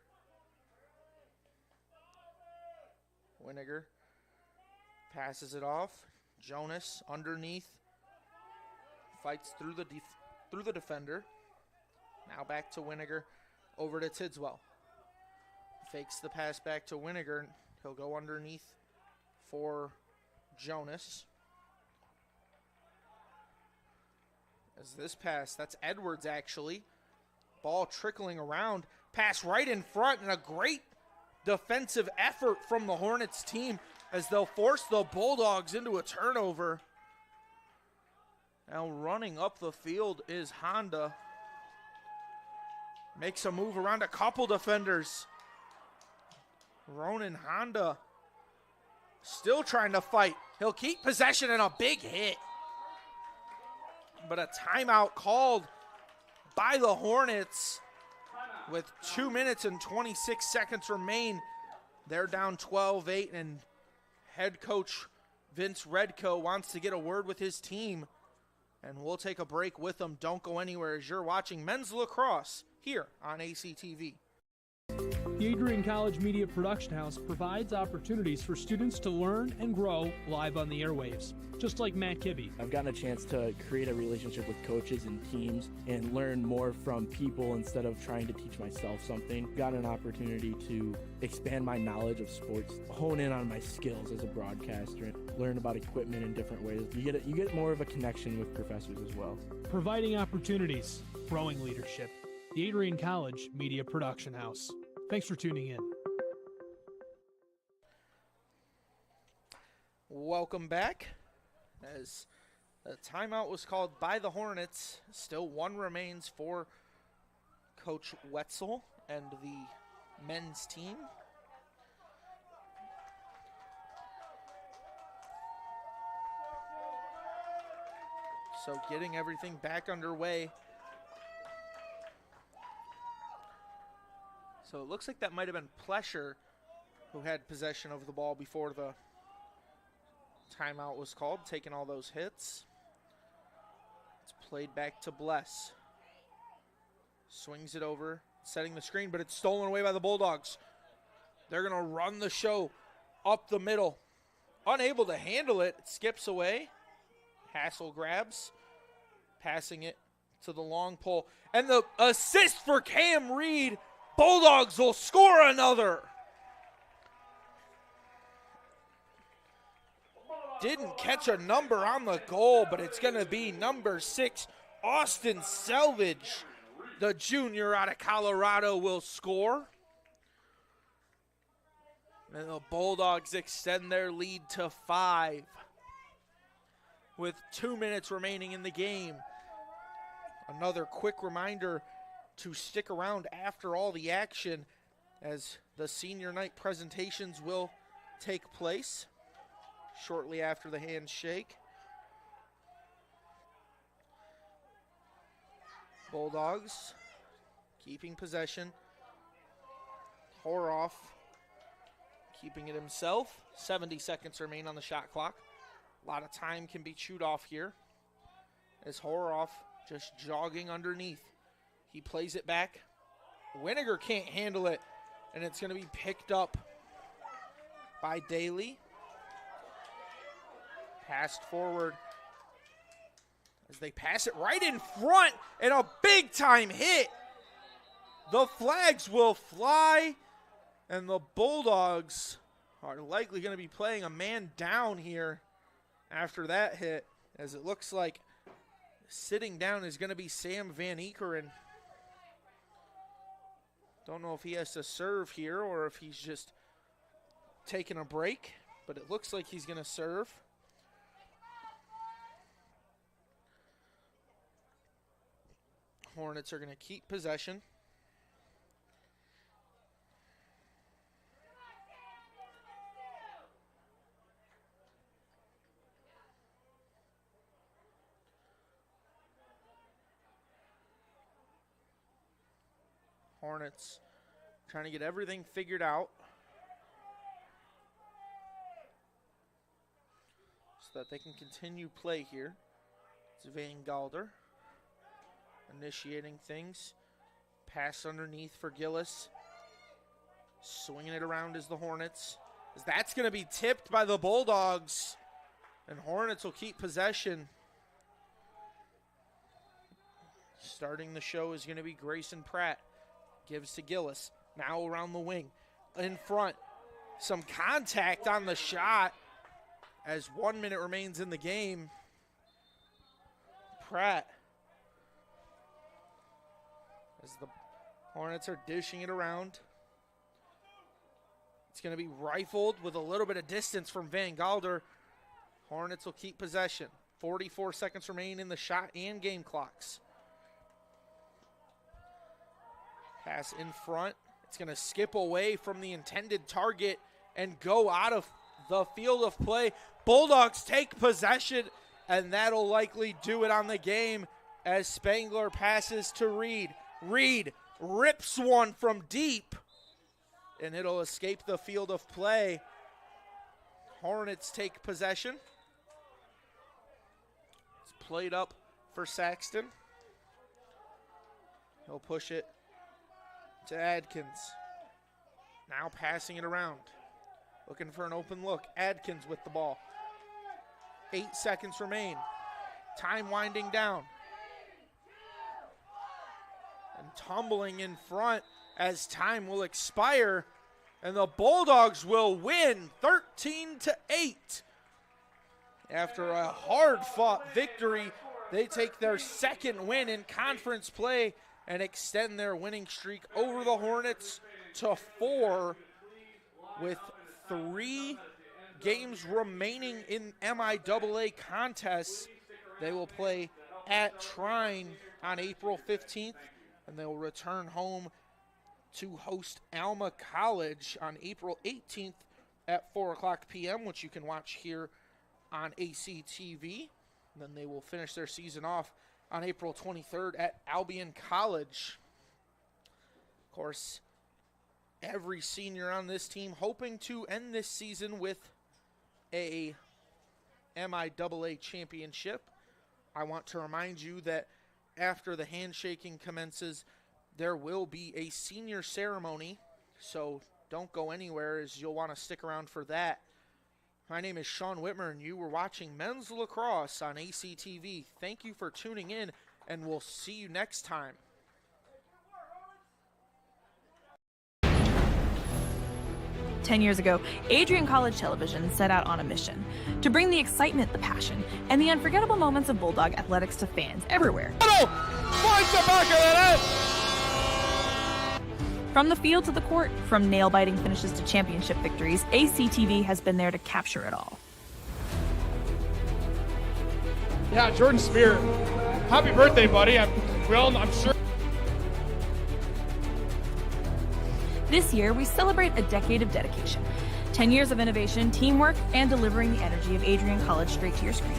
Winiger passes it off. Jonas underneath. Fights through the defender. Now back to Winiger. Over to Tidswell. Fakes the pass back to Winiger. He'll go underneath for Jonas. As this pass, that's Edwards actually. Ball trickling around. Pass right in front, and a great defensive effort from the Hornets team as they'll force the Bulldogs into a turnover. Now running up the field is Honda. Makes a move around a couple defenders. Ronan Honda still trying to fight. He'll keep possession and a big hit. But a timeout called by the Hornets with 2 minutes and 26 seconds remain. They're down 12-8, and head coach Vince Redco wants to get a word with his team. And we'll take a break with them. Don't go anywhere as you're watching men's lacrosse here on ACTV. The Adrian College Media Production House provides opportunities for students to learn and grow live on the airwaves, just like Matt Kibbe. I've gotten a chance to create a relationship with coaches and teams and learn more from people instead of trying to teach myself something. Gotten an opportunity to expand my knowledge of sports, hone in on my skills as a broadcaster, learn about equipment in different ways. You get more of a connection with professors as well. Providing opportunities, growing leadership. The Adrian College Media Production House. Thanks for tuning in. Welcome back. As the timeout was called by the Hornets, still one remains for Coach Wetzel and the men's team. So getting everything back underway. So it looks like that might have been Plesher who had possession of the ball before the timeout was called, taking all those hits. It's played back to Bless. Swings it over, setting the screen, but it's stolen away by the Bulldogs. They're going to run the show up the middle. Unable to handle it, it skips away. Hassel grabs, passing it to the long pole. And the assist for Cam Reed. Bulldogs will score another. Didn't catch a number on the goal, but it's going to be number 6, Austin Selvage. The junior out of Colorado will score. And the Bulldogs extend their lead to 5 with 2 minutes remaining in the game. Another quick reminder to stick around after all the action as the senior night presentations will take place shortly after the handshake. Bulldogs keeping possession. Horoff keeping it himself. 70 seconds remain on the shot clock. A lot of time can be chewed off here as Horoff just jogging underneath. He plays it back. Winiger can't handle it, and it's going to be picked up by Daly. Passed forward as they pass it right in front, and a big-time hit. The flags will fly, and the Bulldogs are likely going to be playing a man down here after that hit, as it looks like sitting down is going to be Sam Van Eekeren. Don't know if he has to serve here or if he's just taking a break, but it looks like he's going to serve. Hornets are going to keep possession. Hornets trying to get everything figured out so that they can continue play here. It's Van Galder initiating things. Pass underneath for Gillis. Swinging it around is the Hornets. As that's going to be tipped by the Bulldogs. And Hornets will keep possession. Starting the show is going to be Grayson Pratt. Gives to Gillis. Now around the wing. In front. Some contact on the shot as 1 minute remains in the game. Pratt. As the Hornets are dishing it around. It's going to be rifled with a little bit of distance from Van Galder. Hornets will keep possession. 44 seconds remain in the shot and game clocks. Pass in front. It's going to skip away from the intended target and go out of the field of play. Bulldogs take possession, and that'll likely do it on the game as Spangler passes to Reed. Reed rips one from deep, and it'll escape the field of play. Hornets take possession. It's played up for Saxton. He'll push it to Adkins. Now passing it around. Looking for an open look. Adkins with the ball. 8 seconds remain. Time winding down. And tumbling in front as time will expire. And the Bulldogs will win 13-8. After a hard-fought victory, they take their second win in conference play and extend their winning streak over the Hornets to 4 with 3 games remaining in MIAA contests. They will play at Trine on April 15th, and they will return home to host Alma College on April 18th at 4 o'clock p.m., which you can watch here on ACTV. And then they will finish their season off on April 23rd at Albion College. Of course, every senior on this team hoping to end this season with a MIAA championship. I want to remind you that after the handshaking commences, there will be a senior ceremony, so don't go anywhere as you'll want to stick around for that. My name is Sean Whitmer, and you were watching Men's Lacrosse on ACTV. Thank you for tuning in, and we'll see you next time. Ten years ago, Adrian College Television set out on a mission to bring the excitement, the passion, and the unforgettable moments of Bulldog athletics to fans everywhere. Finds the back of the net! From the field to the court, from nail-biting finishes to championship victories, ACTV has been there to capture it all. Yeah, Jordan Spear, happy birthday, buddy. I'm sure. This year, we celebrate a decade of dedication, 10 years of innovation, teamwork, and delivering the energy of Adrian College straight to your screen.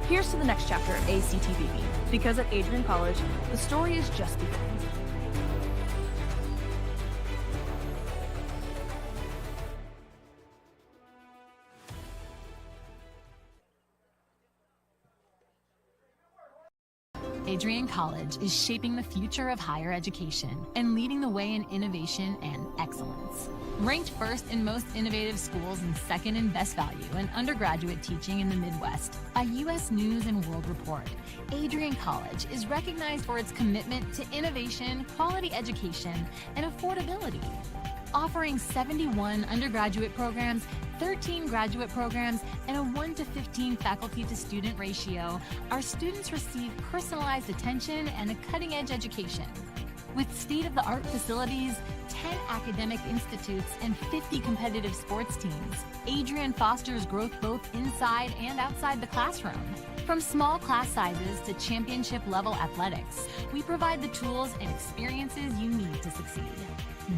Here's to the next chapter of ACTV, because at Adrian College, the story is just beginning. Adrian College is shaping the future of higher education and leading the way in innovation and excellence. Ranked first in most innovative schools and second in best value in undergraduate teaching in the Midwest by U.S. News and World Report, Adrian College is recognized for its commitment to innovation, quality education, and affordability. Offering 71 undergraduate programs, 13 graduate programs, and a 1-to-15 faculty-to-student ratio, our students receive personalized attention and a cutting-edge education. With state-of-the-art facilities, 10 academic institutes, and 50 competitive sports teams, Adrian fosters growth both inside and outside the classroom. From small class sizes to championship-level athletics, we provide the tools and experiences you need to succeed.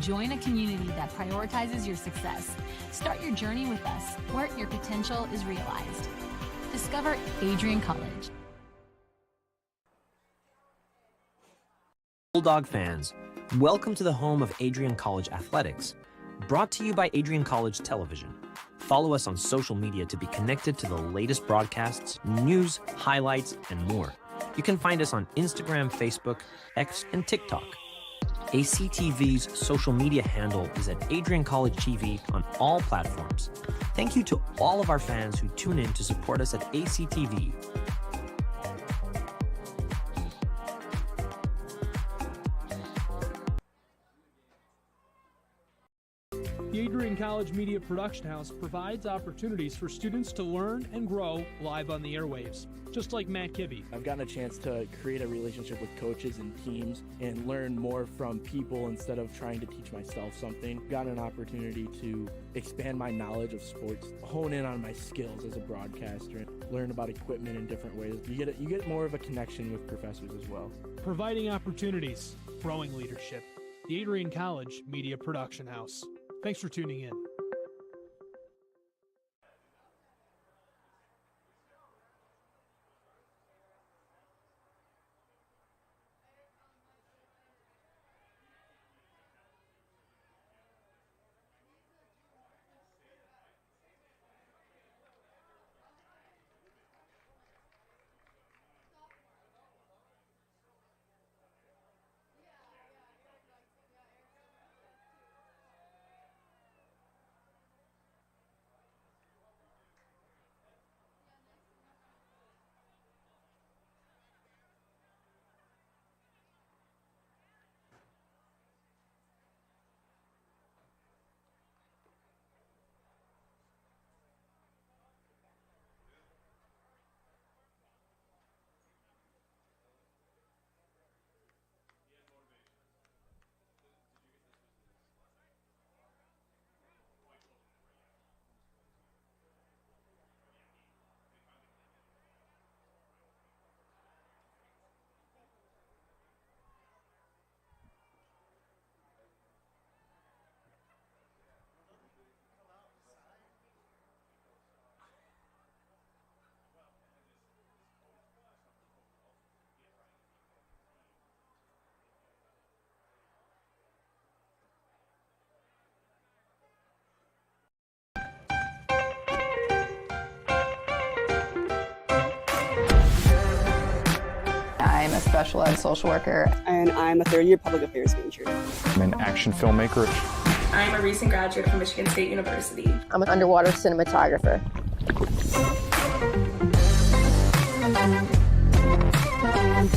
Join a community that prioritizes your success. Start your journey with us, where your potential is realized. Discover Adrian College. Bulldog fans, welcome to the home of Adrian College Athletics. Brought to you by Adrian College Television. Follow us on social media to be connected to the latest broadcasts, news, highlights, and more. You can find us on Instagram, Facebook, X, and TikTok. ACTV's social media handle is at Adrian College TV on all platforms. Thank you to all of our fans who tune in to support us at ACTV. The Adrian College Media Production House provides opportunities for students to learn and grow live on the airwaves, just like Matt Kibbe. I've gotten a chance to create a relationship with coaches and teams and learn more from people instead of trying to teach myself something. Gotten an opportunity to expand my knowledge of sports, hone in on my skills as a broadcaster, and learn about equipment in different ways. You get more of a connection with professors as well. Providing opportunities, growing leadership. The Adrian College Media Production House. Thanks for tuning in. I'm a special ed social worker. And I'm a third-year public affairs major. I'm an action filmmaker. I'm a recent graduate from Michigan State University. I'm an underwater cinematographer.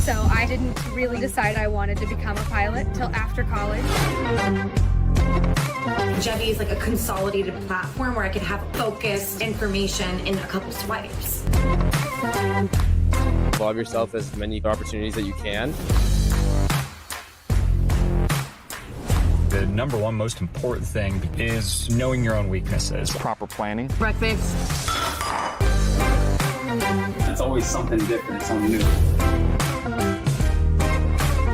So I didn't really decide I wanted to become a pilot till after college. Jevy is like a consolidated platform where I could have focused information in a couple swipes. Involve yourself as many opportunities that you can. The number one most important thing is knowing your own weaknesses. Proper planning. Breakfast. It's always something different, something new.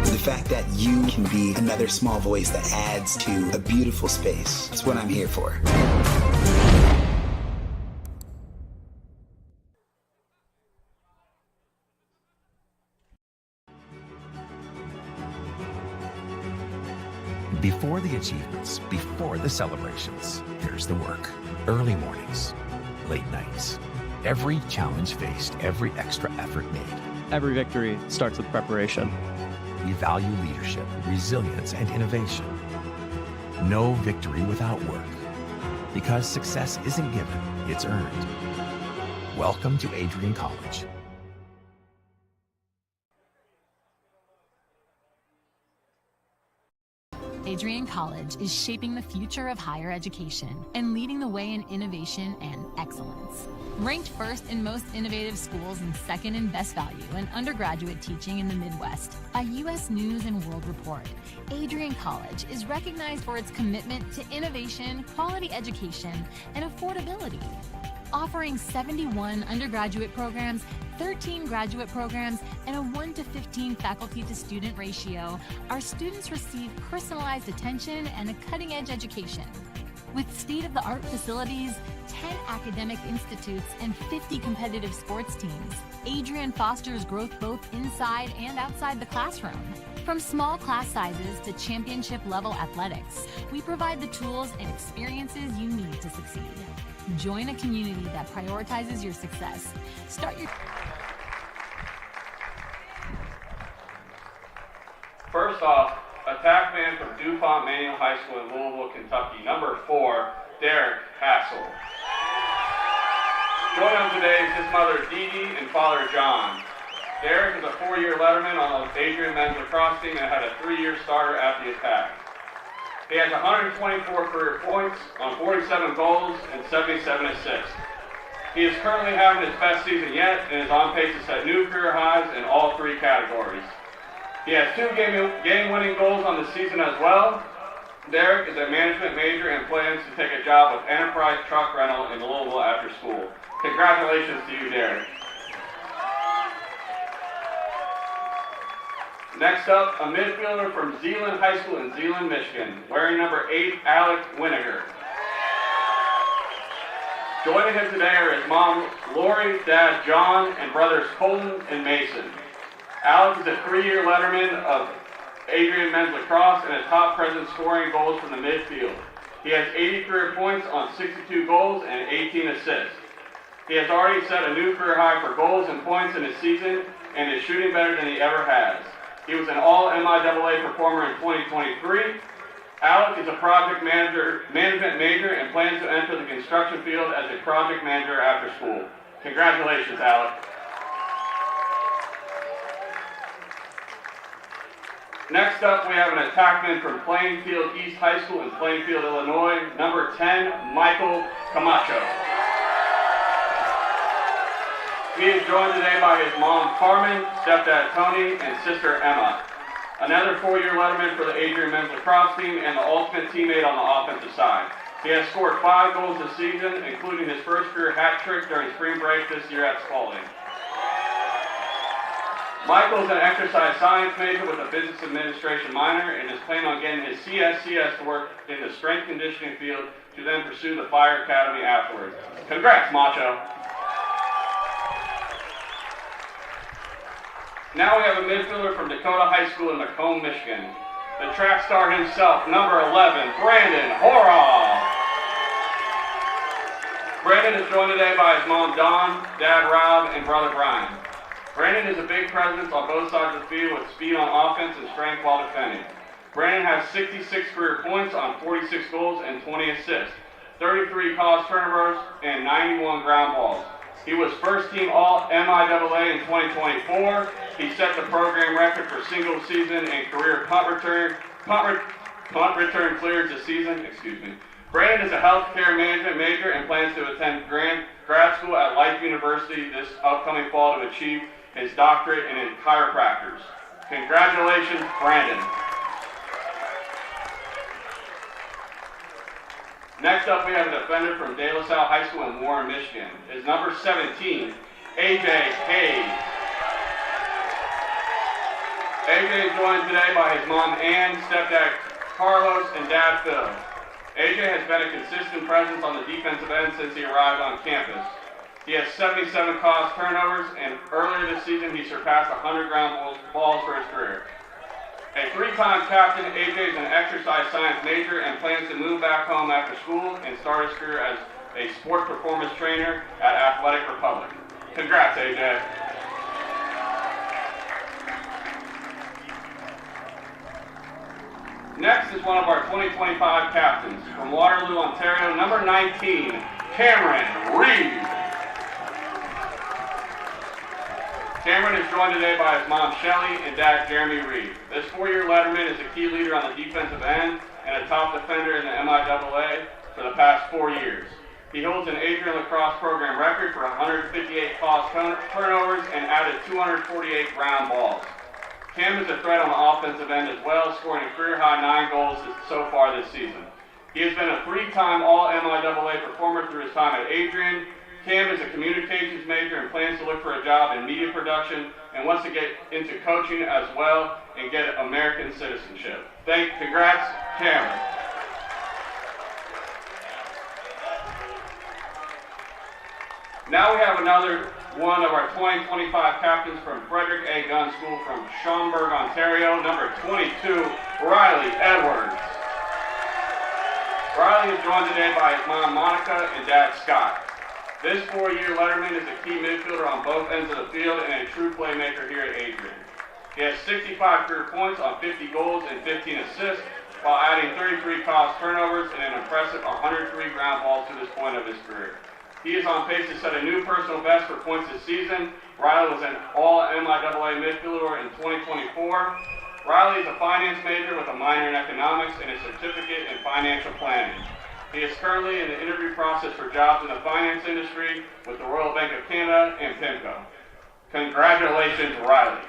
The fact that you can be another small voice that adds to a beautiful space. That's what I'm here for. Before the achievements, before the celebrations, there's the work. Early mornings, late nights. Every challenge faced, every extra effort made. Every victory starts with preparation. We value leadership, resilience, and innovation. No victory without work. Because success isn't given, it's earned. Welcome to Adrian College. Adrian College is shaping the future of higher education and leading the way in innovation and excellence. Ranked first in most innovative schools and second in best value in undergraduate teaching in the Midwest by U.S. News and World Report, Adrian College is recognized for its commitment to innovation, quality education, and affordability. Offering 71 undergraduate programs, 13 graduate programs, and a 1:15 faculty to student ratio, our students receive personalized attention and a cutting-edge education. With state-of-the-art facilities, 10 academic institutes, and 50 competitive sports teams, Adrian fosters growth both inside and outside the classroom. From small class sizes to championship-level athletics, we provide the tools and experiences you need to succeed. Join a community that prioritizes your success. Start your... First off, attack man from DuPont Manual High School in Louisville, Kentucky, number 4, Derek Hassel. Joining him today is his mother Dee Dee and father John. Derek is a 4-year letterman on the Adrian men's lacrosse team and had a 3-year starter at the attack. He has 124 career points on 47 goals and 77 assists. He is currently having his best season yet and is on pace to set new career highs in all 3 categories. He has 2 game-winning goals on the season as well. Derek is a management major and plans to take a job with Enterprise Truck Rental in Louisville after school. Congratulations to you, Derek. Next up, a midfielder from Zeeland High School in Zeeland, Michigan, wearing number 8, Alec Winiger. Joining him today are his mom, Lori, dad, John, and brothers Colton and Mason. Alec is a 3-year letterman of Adrian men's lacrosse and a top present scoring goals from the midfield. He has 80 career points on 62 goals and 18 assists. He has already set a new career high for goals and points in his season and is shooting better than he ever has. He was an all-MIAA performer in 2023. Alec is a project management major and plans to enter the construction field as a project manager after school. Congratulations, Alec. Next up, we have an attackman from Plainfield East High School in Plainfield, Illinois, number 10, Michael Camacho. He is joined today by his mom, Carmen, stepdad, Tony, and sister, Emma. Another 4-year letterman for the Adrian men's lacrosse team and the ultimate teammate on the offensive side. He has scored 5 goals this season, including his first career hat trick during spring break this year at Spalding. Michael is an exercise science major with a business administration minor and is planning on getting his CSCS to work in the strength conditioning field to then pursue the Fire Academy afterwards. Congrats, Macho. Now we have a midfielder from Dakota High School in Macomb, Michigan. The track star himself, number 11, Brandon Horoff. Brandon is joined today by his mom, Dawn, dad, Rob, and brother, Brian. Brandon is a big presence on both sides of the field with speed on offense and strength while defending. Brandon has 66 career points on 46 goals and 20 assists, 33 college turnovers, and 91 ground balls. He was first team All-MIAA in 2024. He set the program record for single season and career punt return cleared this season. Brandon is a healthcare management major and plans to attend grad school at Life University this upcoming fall to achieve his doctorate in chiropractors. Congratulations, Brandon. Next up, we have a defender from De La Salle High School in Warren, Michigan. Is number 17, AJ Hayes. AJ is joined today by his mom Ann, stepdad Carlos, and dad Phil. AJ has been a consistent presence on the defensive end since he arrived on campus. He has 77 college turnovers, and earlier this season he surpassed 100 ground balls for his career. A three-time captain, AJ is an exercise science major and plans to move back home after school and start his career as a sports performance trainer at Athletic Republic. Congrats, AJ. Next is one of our 2025 captains from Waterloo, Ontario, number 19, Cameron Reed. Cameron is joined today by his mom, Shelly, and dad, Jeremy Reed. This four-year letterman is a key leader on the defensive end and a top defender in the MIAA for the past 4 years. He holds an Adrian Lacrosse program record for 158 college turnovers and added 248 ground balls. Cam is a threat on the offensive end as well, scoring a career-high 9 goals so far this season. He has been a three-time All-MIAA performer through his time at Adrian. Cam is a communications major and plans to look for a job in media production and wants to get into coaching as well and get American citizenship. Congrats, Cameron. Now we have another one of our 2025 captains from Frederick A. Gunn School from Schaumburg, Ontario, number 22, Riley Edwards. Riley is joined today by his mom, Monica, and dad, Scott. This four-year letterman is a key midfielder on both ends of the field and a true playmaker here at Adrian. He has 65 career points on 50 goals and 15 assists, while adding 33 college turnovers and an impressive 103 ground balls to this point of his career. He is on pace to set a new personal best for points this season. Riley was an All-MIAA midfielder in 2024. Riley is a finance major with a minor in economics and a certificate in financial planning. He is currently in the interview process for jobs in the finance industry with the Royal Bank of Canada and PIMCO. Congratulations, Riley.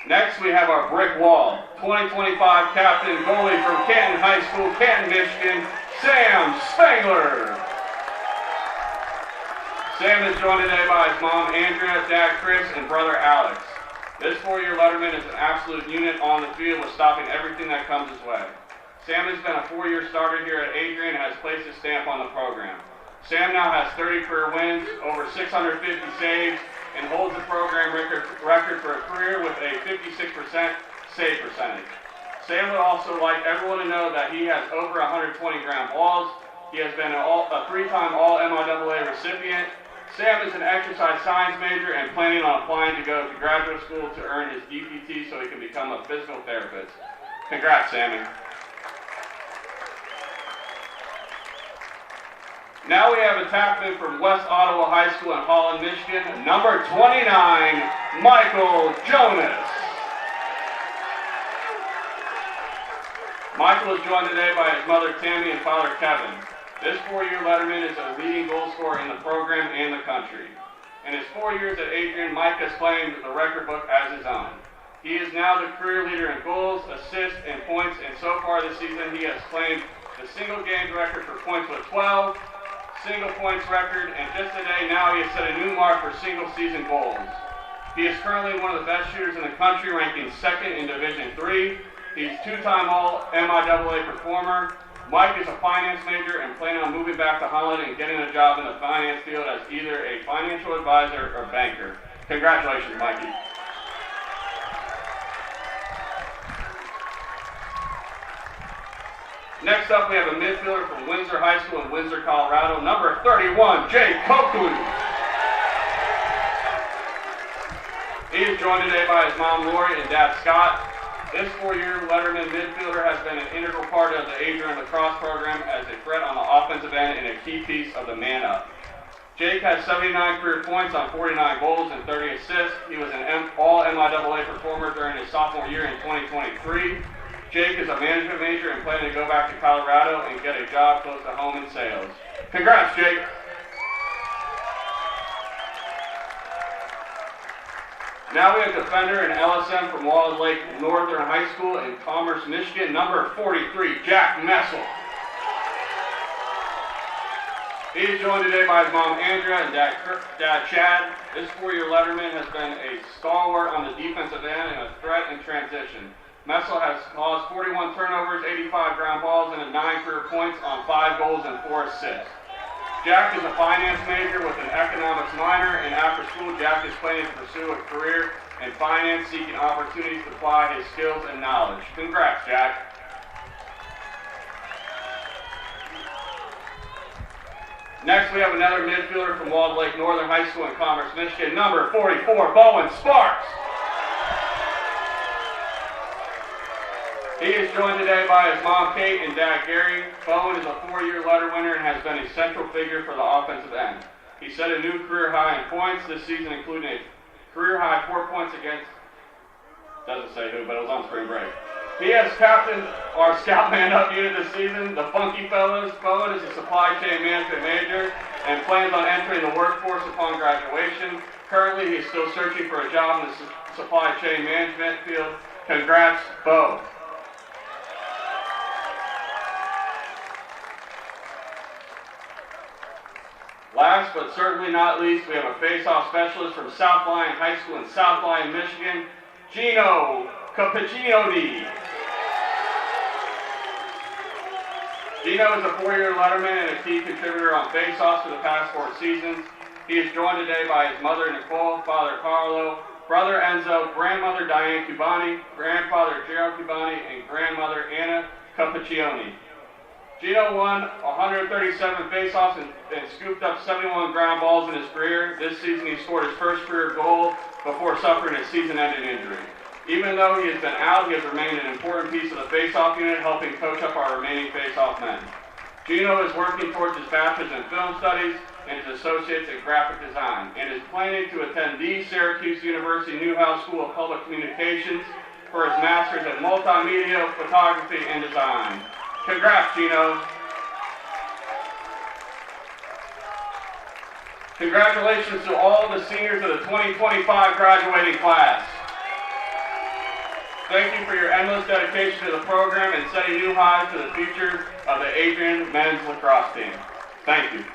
Next, we have our brick wall, 2025 captain goalie from Canton High School, Canton, Michigan, Sam Spangler. Sam is joined today by his mom, Andrea, dad, Chris, and brother, Alex. This four-year letterman is an absolute unit on the field with stopping everything that comes his way. Sam has been a four-year starter here at Adrian and has placed his stamp on the program. Sam now has 30 career wins, over 650 saves, and holds the program record for a career with a 56% save percentage. Sam would also like everyone to know that he has over 120 ground balls. He has been a three-time All-MIAA recipient. Sam is an exercise science major and planning on applying to go to graduate school to earn his DPT so he can become a physical therapist. Congrats, Sammy. Now we have a tackman from West Ottawa High School in Holland, Michigan, number 29, Michael Jonas. Michael is joined today by his mother, Tammy, and father, Kevin. This four-year letterman is a leading goal scorer in the program and the country. In his 4 years at Adrian, Mike has claimed the record book as his own. He is now the career leader in goals, assists, and points, and so far this season he has claimed the single games record for points with 12, single points record, and just today now he has set a new mark for single season goals. He is currently one of the best shooters in the country, ranking second in Division III. He's two-time All-MIAA performer. Mike is a finance major and planning on moving back to Holland and getting a job in the finance field as either a financial advisor or banker. Congratulations, Mikey. Next up, we have a midfielder from Windsor High School in Windsor, Colorado, number 31, Jake Coakley. He is joined today by his mom, Lori, and dad, Scott. This 4-year letterman midfielder has been an integral part of the Adrian Lacrosse program as a threat on the offensive end and a key piece of the man-up. Jake has 79 career points on 49 goals and 30 assists. He was an all-MIAA performer during his sophomore year in 2023. Jake is a management major and planning to go back to Colorado and get a job close to home in sales. Congrats, Jake. Now we have defender and LSM from Walled Lake Northern High School in Commerce, Michigan, number 43, Jack Messel. He is joined today by his mom, Andrea, and dad, Chad. This 4-year letterman has been a stalwart on the defensive end and a threat in transition. Messel has caused 41 turnovers, 85 ground balls, and 9 career points on 5 goals and 4 assists. Jack is a finance major with an economics minor, and after school, Jack is planning to pursue a career in finance, seeking opportunities to apply his skills and knowledge. Congrats, Jack. Next, we have another midfielder from Walled Lake Northern High School in Commerce, Michigan, number 44, Bowen Sparks. He is joined today by his mom, Kate, and dad, Gary. Bowen is a 4-year letter winner and has been a central figure for the offensive end. He set a new career high in points this season, including a career high 4 points against, doesn't say who, but it was on spring break. He has captained our scout man-up unit this season, the Funky Fellas. Bowen is a supply chain management major and plans on entering the workforce upon graduation. Currently, he is still searching for a job in the supply chain management field. Congrats, Bo. Last but certainly not least, we have a face-off specialist from South Lyon High School in South Lyon, Michigan, Gino Cappuccinotti. Gino is a 4-year letterman and a key contributor on face-offs for the past 4 seasons. He is joined today by his mother, Nicole, father, Carlo, brother, Enzo, grandmother, Diane Cubani, grandfather, Gerald Cubani, and grandmother, Anna Cappuccioni. Gino won 137 face-offs and scooped up 71 ground balls in his career. This season he scored his first career goal before suffering a season-ending injury. Even though he has been out, he has remained an important piece of the face-off unit, helping coach up our remaining face-off men. Gino is working towards his bachelor's in film studies and his associates in graphic design, and is planning to attend the Syracuse University Newhouse School of Public Communications for his master's in multimedia, photography, and design. Congrats, Gino. Congratulations to all the seniors of the 2025 graduating class. Thank you for your endless dedication to the program and setting new highs to the future of the Adrian men's lacrosse team. Thank you.